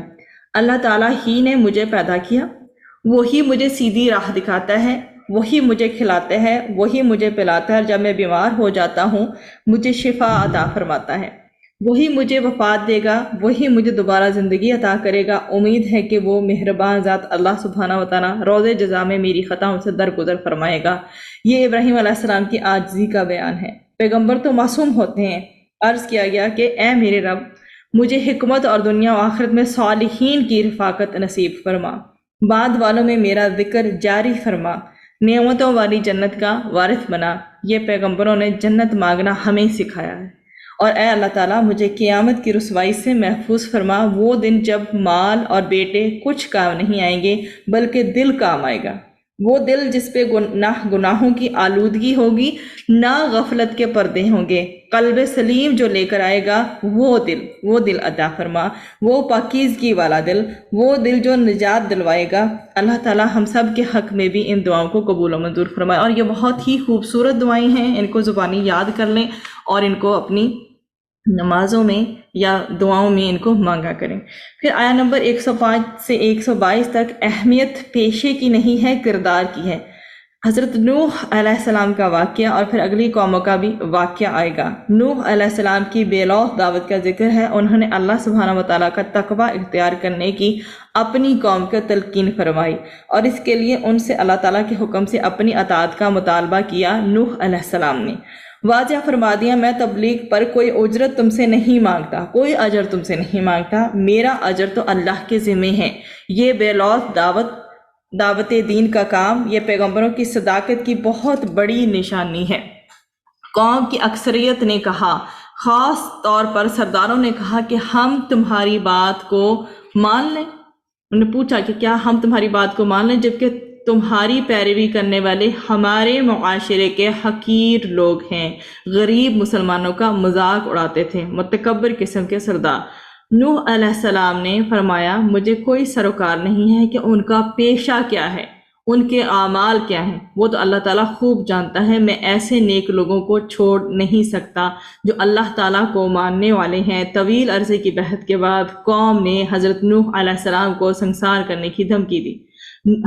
S1: اللہ تعالیٰ ہی نے مجھے پیدا کیا، وہی مجھے سیدھی راہ دکھاتا ہے، وہی مجھے کھلاتا ہے، وہی مجھے پلاتا ہے، اور جب میں بیمار ہو جاتا ہوں مجھے شفا عطا فرماتا ہے، وہی مجھے وفات دے گا، وہی مجھے دوبارہ زندگی عطا کرے گا۔ امید ہے کہ وہ مہربان ذات اللہ سبحانہ و تعالیٰ روز جزا میں میری خطاؤں سے درگزر فرمائے گا۔ یہ ابراہیم علیہ السلام کی عاجزی کا بیان ہے۔ پیغمبر تو معصوم ہوتے ہیں۔ عرض کیا گیا کہ اے میرے رب، مجھے حکمت اور دنیا و آخرت میں صالحین کی رفاقت نصیب فرما، بعد والوں میں میرا ذکر جاری فرما، نعمتوں والی جنت کا وارث بنا۔ یہ پیغمبروں نے جنت مانگنا ہمیں سکھایا ہے۔ اور اے اللہ تعالیٰ مجھے قیامت کی رسوائی سے محفوظ فرما، وہ دن جب مال اور بیٹے کچھ کام نہیں آئیں گے بلکہ دل کام آئے گا، وہ دل جس پہ گناہوں کی آلودگی ہوگی، نہ غفلت کے پردے ہوں گے۔ قلب سلیم جو لے کر آئے گا وہ دل عطا فرما، وہ پاکیزگی والا دل، وہ دل جو نجات دلوائے گا۔ اللہ تعالیٰ ہم سب کے حق میں بھی ان دعاؤں کو قبول و منظور فرمائے۔ اور یہ بہت ہی خوبصورت دعائیں ہیں، ان کو زبانی یاد کر لیں اور ان کو اپنی نمازوں میں یا دعاؤں میں ان کو مانگا کریں۔ پھر آیا نمبر 105 سے 122 تک، اہمیت پیشے کی نہیں ہے کردار کی ہے۔ حضرت نوح علیہ السلام کا واقعہ اور پھر اگلی قوموں کا بھی واقعہ آئے گا۔ نوح علیہ السلام کی بے لوث دعوت کا ذکر ہے۔ انہوں نے اللہ سبحانہ وتعالیٰ کا تقوی اختیار کرنے کی اپنی قوم کو تلقین فرمائی اور اس کے لیے ان سے اللہ تعالیٰ کے حکم سے اپنی اطاعت کا مطالبہ کیا۔ نوح علیہ السلام نے واضح فرما دیا، میں تبلیغ پر کوئی اجرت تم سے نہیں مانگتا، کوئی اجر تم سے نہیں مانگتا، میرا اجر تو اللہ کے ذمے ہے۔ یہ بے لوث دعوت دین کا کام، یہ پیغمبروں کی صداقت کی بہت بڑی نشانی ہے۔ قوم کی اکثریت نے کہا، خاص طور پر سرداروں نے کہا کہ ہم تمہاری بات کو مان لیں۔ انہوں نے پوچھا کہ کیا ہم تمہاری بات کو مان لیں، جبکہ تمہاری پیروی کرنے والے ہمارے معاشرے کے حقیر لوگ ہیں۔ غریب مسلمانوں کا مذاق اڑاتے تھے، متکبر قسم کے سردار۔ نوح علیہ السلام نے فرمایا، مجھے کوئی سروکار نہیں ہے کہ ان کا پیشہ کیا ہے، ان کے اعمال کیا ہیں، وہ تو اللہ تعالیٰ خوب جانتا ہے۔ میں ایسے نیک لوگوں کو چھوڑ نہیں سکتا جو اللہ تعالیٰ کو ماننے والے ہیں۔ طویل عرصے کی بحث کے بعد قوم نے حضرت نوح علیہ السلام کو سنسار کرنے کی دھمکی دی۔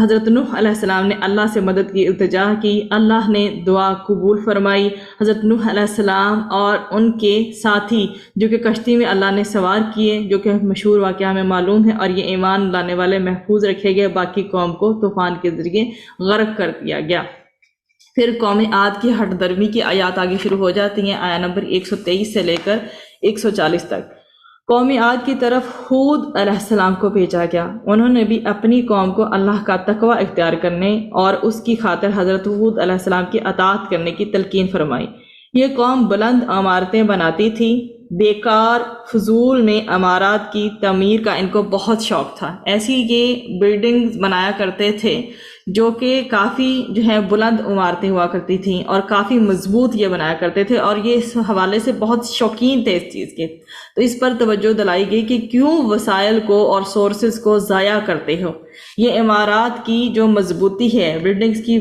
S1: حضرت نوح علیہ السلام نے اللہ سے مدد کی التجا کی، اللہ نے دعا قبول فرمائی۔ حضرت نوح علیہ السلام اور ان کے ساتھی جو کہ کشتی میں اللہ نے سوار کیے، جو کہ مشہور واقعہ میں معلوم ہے، اور یہ ایمان لانے والے محفوظ رکھے گئے، باقی قوم کو طوفان کے ذریعے غرق کر دیا گیا۔ پھر قوم عاد کی ہٹ درمی کی آیات آگے شروع ہو جاتی ہیں، آیا نمبر 123 سے لے کر 140 تک۔ قوم عاد کی طرف ہود علیہ السلام کو بھیجا گیا۔ انہوں نے بھی اپنی قوم کو اللہ کا تقوی اختیار کرنے اور اس کی خاطر حضرت ہود علیہ السلام کی اطاعت کرنے کی تلقین فرمائی۔ یہ قوم بلند عمارتیں بناتی تھی، بیکار فضول میں عمارات کی تعمیر کا ان کو بہت شوق تھا۔ ایسی یہ بلڈنگز بنایا کرتے تھے جو کہ کافی بلند عمارتیں ہوا کرتی تھیں اور کافی مضبوط یہ بنایا کرتے تھے، اور یہ اس حوالے سے بہت شوقین تھے اس چیز کے۔ تو اس پر توجہ دلائی گئی کہ کیوں وسائل کو اور سورسز کو ضائع کرتے ہو۔ یہ عمارات کی جو مضبوطی ہے، بلڈنگز کی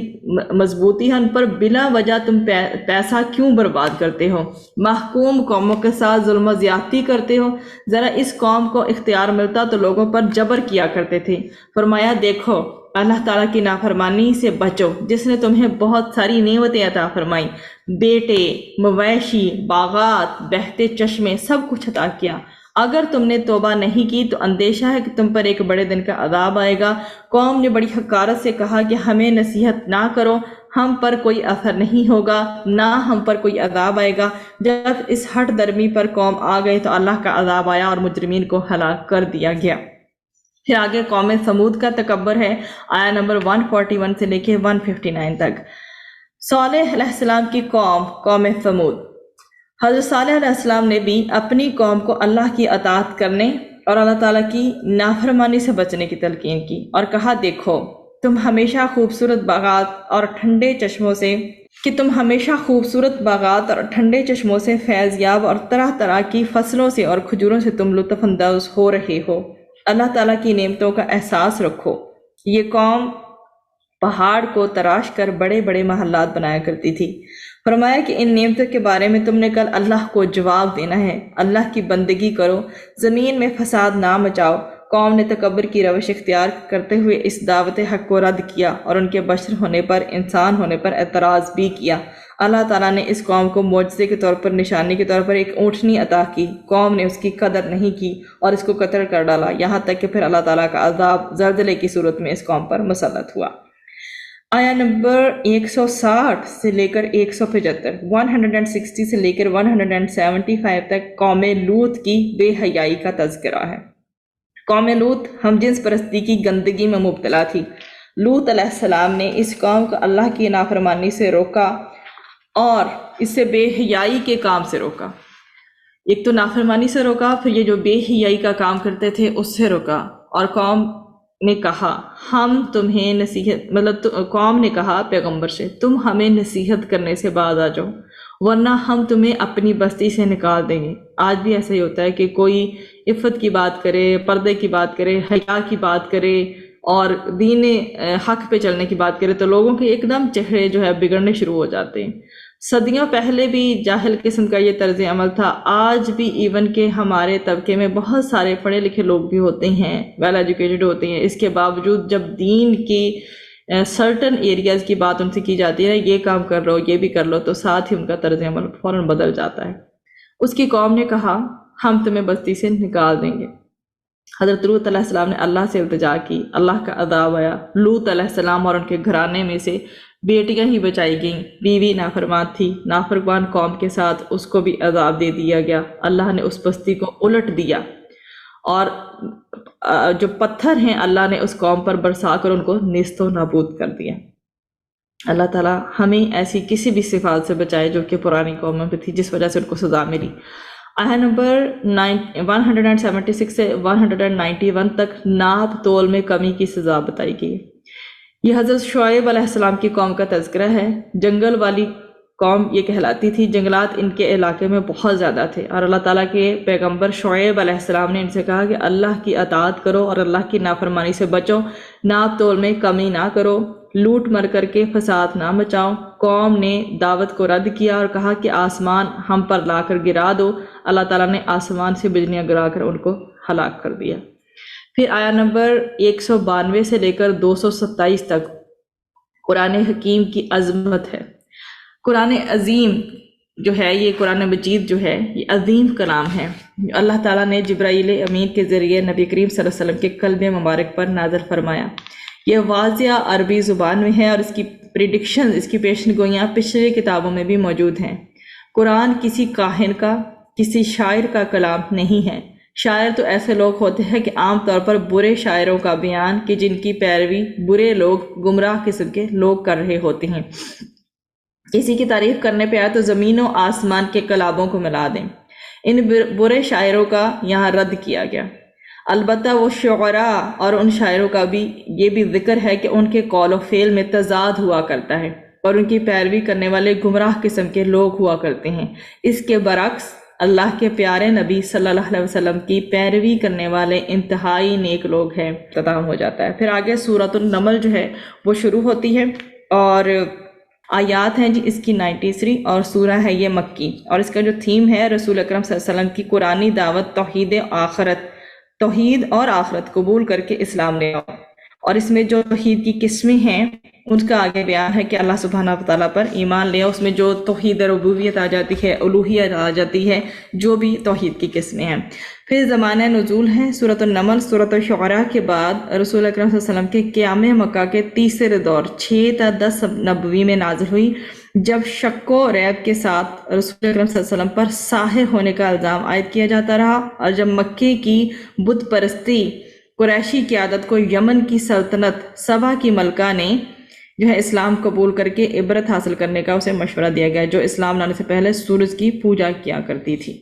S1: مضبوطی ہے، ان پر بلا وجہ تم پیسہ کیوں برباد کرتے ہو، محکوم قوموں کے ساتھ ظلم و زیادتی کرتے ہو۔ ذرا اس قوم کو اختیار ملتا تو لوگوں پر جبر کیا کرتے تھے۔ فرمایا، دیکھو اللہ تعالیٰ کی نافرمانی سے بچو جس نے تمہیں بہت ساری نعمتیں عطا فرمائیں، بیٹے، مویشی، باغات، بہتے چشمے، سب کچھ عطا کیا۔ اگر تم نے توبہ نہیں کی تو اندیشہ ہے کہ تم پر ایک بڑے دن کا عذاب آئے گا۔ قوم نے بڑی حقارت سے کہا کہ ہمیں نصیحت نہ کرو، ہم پر کوئی اثر نہیں ہوگا، نہ ہم پر کوئی عذاب آئے گا۔ جب اس ہٹ درمی پر قوم آ گئی تو اللہ کا عذاب آیا اور مجرمین کو ہلاک کر دیا گیا۔ پھر آگے قوم سمود کا تکبر ہے، آیا نمبر 141 سے لے کے 159 تک۔ صالح علیہ السلام کی قوم سمود۔ حضرت صالح علیہ السلام نے بھی اپنی قوم کو اللہ کی اطاعت کرنے اور اللہ تعالیٰ کی نافرمانی سے بچنے کی تلقین کی اور کہا، دیکھو تم ہمیشہ خوبصورت باغات اور ٹھنڈے چشموں سے فیض یاب اور طرح طرح کی فصلوں سے اور کھجوروں سے تم لطف اندوز ہو رہے ہو۔ اللہ تعالیٰ کی نعمتوں کا احساس رکھو۔ یہ قوم پہاڑ کو تراش کر بڑے بڑے محلات بنایا کرتی تھی۔ فرمایا کہ ان نعمتوں کے بارے میں تم نے کل اللہ کو جواب دینا ہے۔ اللہ کی بندگی کرو، زمین میں فساد نہ مچاؤ۔ قوم نے تکبر کی روش اختیار کرتے ہوئے اس دعوت حق کو رد کیا اور ان کے بشر ہونے پر، انسان ہونے پر اعتراض بھی کیا۔ اللہ تعالیٰ نے اس قوم کو معجزے کے طور پر، نشانی کے طور پر ایک اونٹنی عطا کی۔ قوم نے اس کی قدر نہیں کی اور اس کو قتل کر ڈالا، یہاں تک کہ پھر اللہ تعالیٰ کا عذاب زلزلے کی صورت میں اس قوم پر مسلط ہوا۔ آیا نمبر 160 سے لے کر 175، 160 سے لے کر 175 تک قوم لوط کی بے حیائی کا تذکرہ ہے۔ قوم لوط ہم جنس پرستی کی گندگی میں مبتلا تھی۔ لوط علیہ السلام نے اس قوم کو اللہ کی نافرمانی سے روکا اور اس سے بے حیائی کے کام سے روکا۔ ایک تو نافرمانی سے روکا، پھر یہ جو بے حیائی کا کام کرتے تھے اس سے روکا، اور قوم نے کہا ہم تمہیں قوم نے کہا پیغمبر سے، تم ہمیں نصیحت کرنے سے باز آ جاؤ ورنہ ہم تمہیں اپنی بستی سے نکال دیں گے۔ آج بھی ایسا ہی ہوتا ہے کہ کوئی عفت کی بات کرے، پردے کی بات کرے، حیا کی بات کرے اور دین حق پہ چلنے کی بات کرے تو لوگوں کے ایک دم چہرے بگڑنے شروع ہو جاتے ہیں۔ صدیوں پہلے بھی جاہل قسم کا یہ طرز عمل تھا، آج بھی ایون کہ ہمارے طبقے میں بہت سارے پڑھے لکھے لوگ بھی ہوتے ہیں، ویل ایجوکیٹڈ ہوتے ہیں، اس کے باوجود جب دین کی
S2: سرٹن ایریاز کی بات ان سے کی جاتی ہے، یہ کام کر لو، یہ بھی کر لو، تو ساتھ ہی ان کا طرز عمل فوراً بدل جاتا ہے۔ اس کی قوم نے کہا ہم تمہیں بستی سے نکال دیں گے۔ حضرت لوط علیہ السلام نے اللہ سے التجا کی، اللہ کا عذاب آیا۔ لوط علیہ السلام اور ان کے گھرانے میں سے بیٹیاں ہی بچائی گئیں، بیوی نافرمان تھی، نافرمان قوم کے ساتھ اس کو بھی عذاب دے دیا گیا۔ اللہ نے اس بستی کو الٹ دیا اور جو پتھر ہیں اللہ نے اس قوم پر برسا کر ان کو نیست و نابود کر دیا۔ اللہ تعالیٰ ہمیں ایسی کسی بھی صفات سے بچائے جو کہ پرانی قوموں پہ تھی، جس وجہ سے ان کو سزا ملی۔ آیت نمبر 176 سے 191 تک ناپ تول میں کمی کی سزا بتائی گئی۔ یہ حضرت شعیب علیہ السلام کی قوم کا تذکرہ ہے۔ جنگل والی قوم یہ کہلاتی تھی، جنگلات ان کے علاقے میں بہت زیادہ تھے، اور اللہ تعالیٰ کے پیغمبر شعیب علیہ السلام نے ان سے کہا کہ اللہ کی اطاعت کرو اور اللہ کی نافرمانی سے بچو، ناپ تول میں کمی نہ کرو، لوٹ مر کر کے فساد نہ مچاؤ۔ قوم نے دعوت کو رد کیا اور کہا کہ آسمان ہم پر لا کر گرا دو۔ اللہ تعالیٰ نے آسمان سے بجلیاں گرا کر ان کو ہلاک کر دیا۔ پھر آیا نمبر 192 سے لے کر 227 تک قرآن حکیم کی عظمت ہے۔ قرآن عظیم جو ہے، یہ قرآن مجید جو ہے یہ عظیم کلام ہے، اللہ تعالیٰ نے جبرائیل امین کے ذریعے نبی کریم صلی اللہ علیہ وسلم کے قلب مبارک پر نازل فرمایا۔ یہ واضح عربی زبان میں ہے اور اس کی پریڈکشن، اس کی پیشن گوئیاں پچھلی کتابوں میں بھی موجود ہیں۔ قرآن کسی کاہن کا، کسی شاعر کا کلام نہیں ہے۔ شاعر تو ایسے لوگ ہوتے ہیں کہ عام طور پر برے شاعروں کا بیان کہ جن کی پیروی برے لوگ، گمراہ قسم کے لوگ کر رہے ہوتے ہیں۔ کسی کی تعریف کرنے پہ آئے تو زمین و آسمان کے کلاموں کو ملا دیں۔ ان برے شاعروں کا یہاں رد کیا گیا۔ البتہ وہ شعراء اور ان شاعروں کا بھی یہ بھی ذکر ہے کہ ان کے قول و فعل میں تضاد ہوا کرتا ہے اور ان کی پیروی کرنے والے گمراہ قسم کے لوگ ہوا کرتے ہیں۔ اس کے برعکس اللہ کے پیارے نبی صلی اللہ علیہ وسلم کی پیروی کرنے والے انتہائی نیک لوگ ہیں۔ اختتام ہو جاتا ہے۔ پھر آگے سورۃ النمل جو ہے وہ شروع ہوتی ہے اور آیات ہیں جی اس کی 93، اور سورہ ہے یہ مکی، اور اس کا جو تھیم ہے رسول اکرم صلی اللہ علیہ وسلم کی قرآنی دعوت، توحید اور آخرت قبول کر کے اسلام لے آؤ۔ اور اس میں جو توحید کی قسمیں ہیں ان کا آگے بیان ہے کہ اللہ سبحانہ وتعالیٰ پر ایمان لے آؤ۔ اس میں جو توحید ربوبیت آ جاتی ہے، الوہیت آ جاتی ہے، جو بھی توحید کی قسمیں ہیں۔ پھر زمانہ نزول ہے سورۃ النمل، سورۃ الشعراء کے بعد رسول اکرم صلی اللہ علیہ وسلم کے قیام مکہ کے تیسرے دور 6 تا 10 نبوی میں نازل ہوئی، جب شک و ریب کے ساتھ رسول اکرم صلی اللہ علیہ وسلم پر ساحر ہونے کا الزام عائد کیا جاتا رہا، اور جب مکے کی بت پرستی قریشی قیادت کو یمن کی سلطنت سبا کی ملکہ نے جو ہے اسلام قبول کر کے عبرت حاصل کرنے کا اسے مشورہ دیا گیا، جو اسلام لانے سے پہلے سورج کی پوجا کیا کرتی تھی۔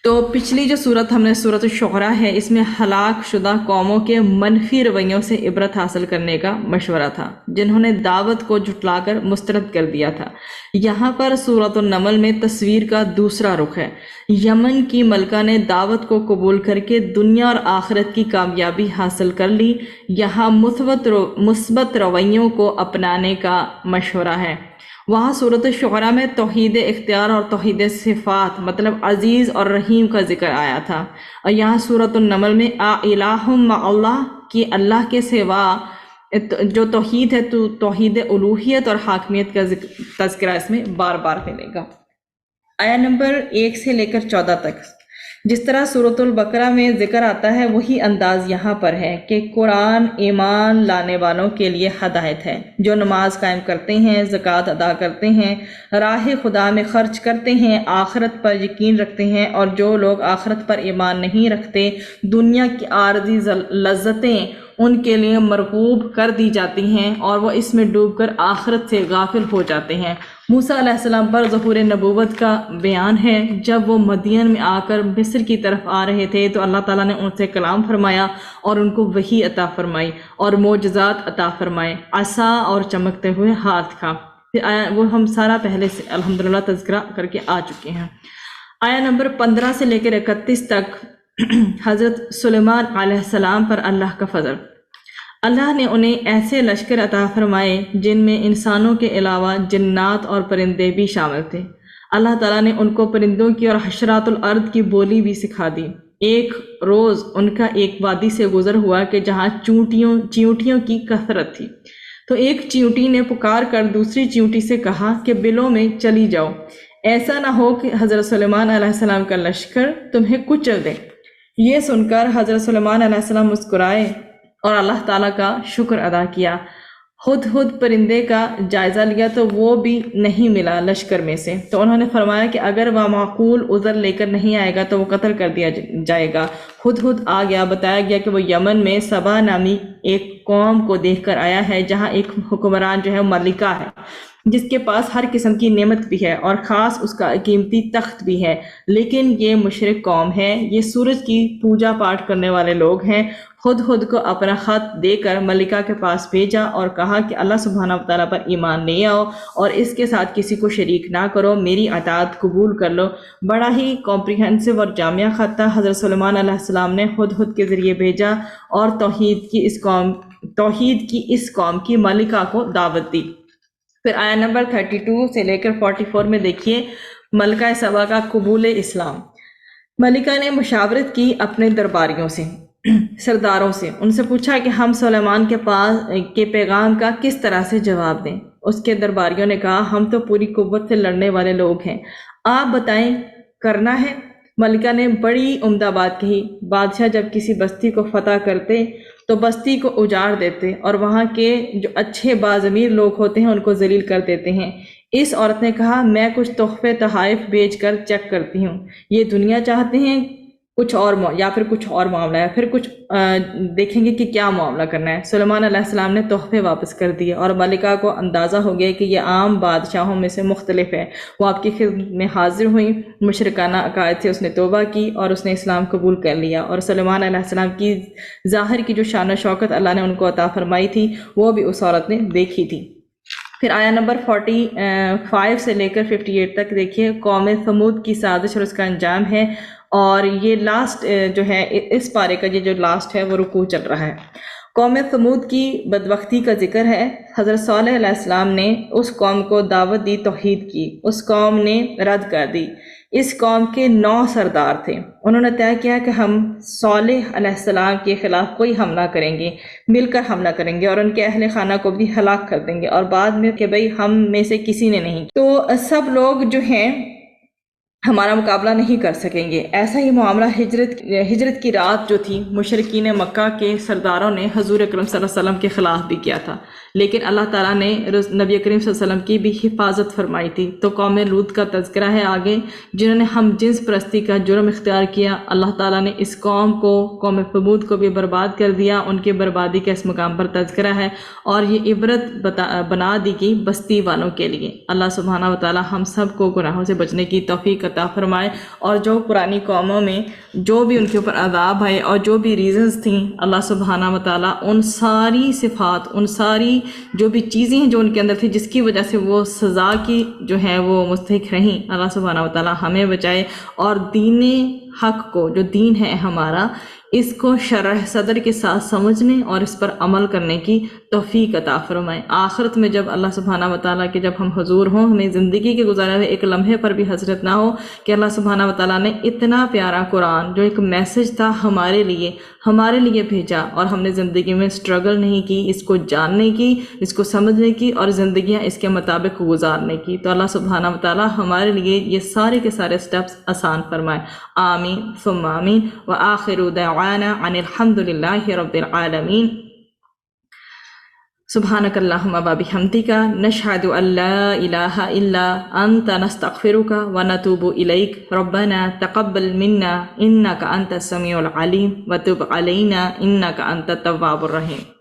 S2: تو پچھلی جو صورت ہم نے سورۃ الشعراء ہے، اس میں ہلاک شدہ قوموں کے منفی رویوں سے عبرت حاصل کرنے کا مشورہ تھا، جنہوں نے دعوت کو جھٹلا کر مسترد کر دیا تھا۔ یہاں پر سورۃ النمل میں تصویر کا دوسرا رخ ہے۔ یمن کی ملکہ نے دعوت کو قبول کر کے دنیا اور آخرت کی کامیابی حاصل کر لی۔ یہاں مثبت رویوں کو اپنانے کا مشورہ ہے۔ وہاں سورۃ الشعراء میں توحید اختیار اور توحید صفات مطلب عزیز اور رحیم کا ذکر آیا تھا، اور یہاں سورۃ النمل میں الہ مع اللہ کی اللہ کے سوا جو توحید ہے تو توحید الوہیت اور حاکمیت کا تذکرہ اس میں بار بار ملے گا۔ آیا نمبر 1 سے لے کر 14 تک جس طرح سورۃ البقرہ میں ذکر آتا ہے وہی انداز یہاں پر ہے کہ قرآن ایمان لانے والوں کے لیے ہدایت ہے، جو نماز قائم کرتے ہیں، زکوٰۃ ادا کرتے ہیں، راہ خدا میں خرچ کرتے ہیں، آخرت پر یقین رکھتے ہیں، اور جو لوگ آخرت پر ایمان نہیں رکھتے، دنیا کی عارضی لذتیں ان کے لیے مرغوب کر دی جاتی ہیں اور وہ اس میں ڈوب کر آخرت سے غافل ہو جاتے ہیں۔ موسیٰ علیہ السلام پر ظہور نبوت کا بیان ہے۔ جب وہ مدین میں آ کر مصر کی طرف آ رہے تھے تو اللہ تعالیٰ نے ان سے کلام فرمایا اور ان کو وحی عطا فرمائی اور معجزات عطا فرمائے، عصا اور چمکتے ہوئے ہاتھ کا۔ وہ ہم سارا پہلے سے الحمدللہ تذکرہ کر کے آ چکے ہیں۔ آیا نمبر 15 سے لے کر 31 تک حضرت سلیمان علیہ السلام پر اللہ کا فضل۔ اللہ نے انہیں ایسے لشکر عطا فرمائے جن میں انسانوں کے علاوہ جنات اور پرندے بھی شامل تھے۔ اللہ تعالیٰ نے ان کو پرندوں کی اور حشرات الارض کی بولی بھی سکھا دی۔ ایک روز ان کا ایک وادی سے گزر ہوا کہ جہاں چیونٹیوں کی کثرت تھی، تو ایک چیونٹی نے پکار کر دوسری چیونٹی سے کہا کہ بلوں میں چلی جاؤ، ایسا نہ ہو کہ حضرت سلیمان علیہ السلام کا لشکر تمہیں کچل دے۔ یہ سن کر حضرت سلیمان علیہ السلام مسکرائے اور اللہ تعالیٰ کا شکر ادا کیا۔ ہدہد پرندے کا جائزہ لیا تو وہ بھی نہیں ملا لشکر میں سے، تو انہوں نے فرمایا کہ اگر وہ معقول عذر لے کر نہیں آئے گا تو وہ قتل کر دیا جائے گا۔ ہدہد آ گیا، بتایا گیا کہ وہ یمن میں سبا نامی ایک قوم کو دیکھ کر آیا ہے جہاں ایک حکمران جو ہے ملکہ ہے جس کے پاس ہر قسم کی نعمت بھی ہے اور خاص اس کا قیمتی تخت بھی ہے، لیکن یہ مشرک قوم ہے، یہ سورج کی پوجا پاٹ کرنے والے لوگ ہیں۔ ہدہد کو اپنا خط دے کر ملکہ کے پاس بھیجا اور کہا کہ اللہ سبحانہ وتعالیٰ پر ایمان لے آؤ اور اس کے ساتھ کسی کو شریک نہ کرو، میری اطاعت قبول کر لو۔ بڑا ہی کمپریہنسو اور جامع خط تھا، حضرت سلیمان علیہ السلام نے ہدہد کے ذریعے بھیجا اور توحید کی اس قوم کی ملکہ کو دعوت دی۔ پھر آیا نمبر 32 سے لے کر 44 میں دیکھیے ملکہ سبا کا قبول اسلام۔ ملکہ نے مشاورت کی اپنے درباریوں سے، سرداروں سے، ان سے پوچھا کہ ہم سلیمان کے پیغام کا کس طرح سے جواب دیں۔ اس کے درباریوں نے کہا ہم تو پوری قوت سے لڑنے والے لوگ ہیں، آپ بتائیں کرنا ہے۔ ملکہ نے بڑی عمدہ بات کہی، بادشاہ جب کسی بستی کو فتح کرتے تو بستی کو اجاڑ دیتے اور وہاں کے جو اچھے باضمیر لوگ ہوتے ہیں ان کو ذلیل کر دیتے ہیں۔ اس عورت نے کہا میں کچھ تحفے تحائف بھیج کر چیک کرتی ہوں، یہ دنیا چاہتے ہیں کچھ اور یا پھر کچھ اور معاملہ ہے، پھر کچھ دیکھیں گے کہ کیا معاملہ کرنا ہے۔ سلیمان علیہ السلام نے تحفے واپس کر دیے اور ملکہ کو اندازہ ہو گیا کہ یہ عام بادشاہوں میں سے مختلف ہے۔ وہ آپ کی خدمت میں حاضر ہوئی، مشرکانہ عقائد سے اس نے توبہ کی اور اس نے اسلام قبول کر لیا، اور سلیمان علیہ السلام کی ظاہر کی جو شان و شوکت اللہ نے ان کو عطا فرمائی تھی وہ بھی اس عورت نے دیکھی تھی۔ پھر آیا نمبر 45 سے لے کر 58 تک دیکھیے قوم ثمود کی سازش اور اس کا انجام ہے، اور یہ لاسٹ جو ہے اس پارے کا یہ جو لاسٹ ہے وہ رکوع چل رہا ہے۔ قوم ثمود کی بدبختی کا ذکر ہے۔ حضرت صالح علیہ السلام نے اس قوم کو دعوت دی، توحید کی، اس قوم نے رد کر دی۔ اس قوم کے 9 سردار تھے، انہوں نے طے کیا کہ ہم صالح علیہ السلام کے خلاف کوئی حملہ کریں گے، مل کر حملہ کریں گے اور ان کے اہل خانہ کو بھی ہلاک کر دیں گے، اور بعد میں کہ بھئی ہم میں سے کسی نے نہیں، تو سب لوگ جو ہیں ہمارا مقابلہ نہیں کر سکیں گے۔ ایسا ہی معاملہ ہجرت کی رات جو تھی مشرکین مکہ کے سرداروں نے حضور اکرم صلی اللہ علیہ وسلم کے خلاف بھی کیا تھا، لیکن اللہ تعالیٰ نے نبی کریم صلی اللہ علیہ وسلم کی بھی حفاظت فرمائی تھی۔ تو قوم لوط کا تذکرہ ہے آگے، جنہوں نے ہم جنس پرستی کا جرم اختیار کیا، اللہ تعالیٰ نے اس قوم ثمود کو بھی برباد کر دیا، ان کی بربادی کا اس مقام پر تذکرہ ہے، اور یہ عبرت بنا دی گئی بستی والوں کے لیے۔ اللہ سبحانہ و تعالیٰ ہم سب کو گناہوں سے بچنے کی توفیق عطا فرمائے، اور جو پرانی قوموں میں جو بھی ان کے اوپر عذاب آئے اور جو بھی ریزنز تھیں، اللہ سبحانہ و تعالیٰ ان ساری صفات، ان ساری جو بھی چیزیں ہیں جو ان کے اندر تھی جس کی وجہ سے وہ سزا کی جو ہے وہ مستحق رہیں، اللہ سبحانہ و تعالیٰ ہمیں بچائے، اور دین حق کو، جو دین ہے ہمارا، اس کو شرح صدر کے ساتھ سمجھنے اور اس پر عمل کرنے کی توفیق عطا فرمائے۔ آخرت میں جب اللہ سبحانہ و تعالیٰ کے جب ہم حضور ہوں، ہمیں زندگی کے گزارے ہوئے ایک لمحے پر بھی حسرت نہ ہو کہ اللہ سبحانہ و تعالیٰ نے اتنا پیارا قرآن جو ایک میسج تھا ہمارے لیے بھیجا، اور ہم نے زندگی میں سٹرگل نہیں کی اس کو جاننے کی، اس کو سمجھنے کی، اور زندگیاں اس کے مطابق گزارنے کی۔ تو اللہ سبحانہ و تعالیٰ ہمارے لیے یہ سارے کے سارے سٹیپس آسان فرمائے، آمین ثم آمین۔ وآخر دعوانا ان الحمد للہ رب العالمین۔ سبحانک اللہم وبحمدک، نشہد ان لا الہ الا انت، نستغفرک ونتوب الیک، ربنا تقبل منا انک انت السمیع العلیم وتب علینا انک انت التواب الرحیم۔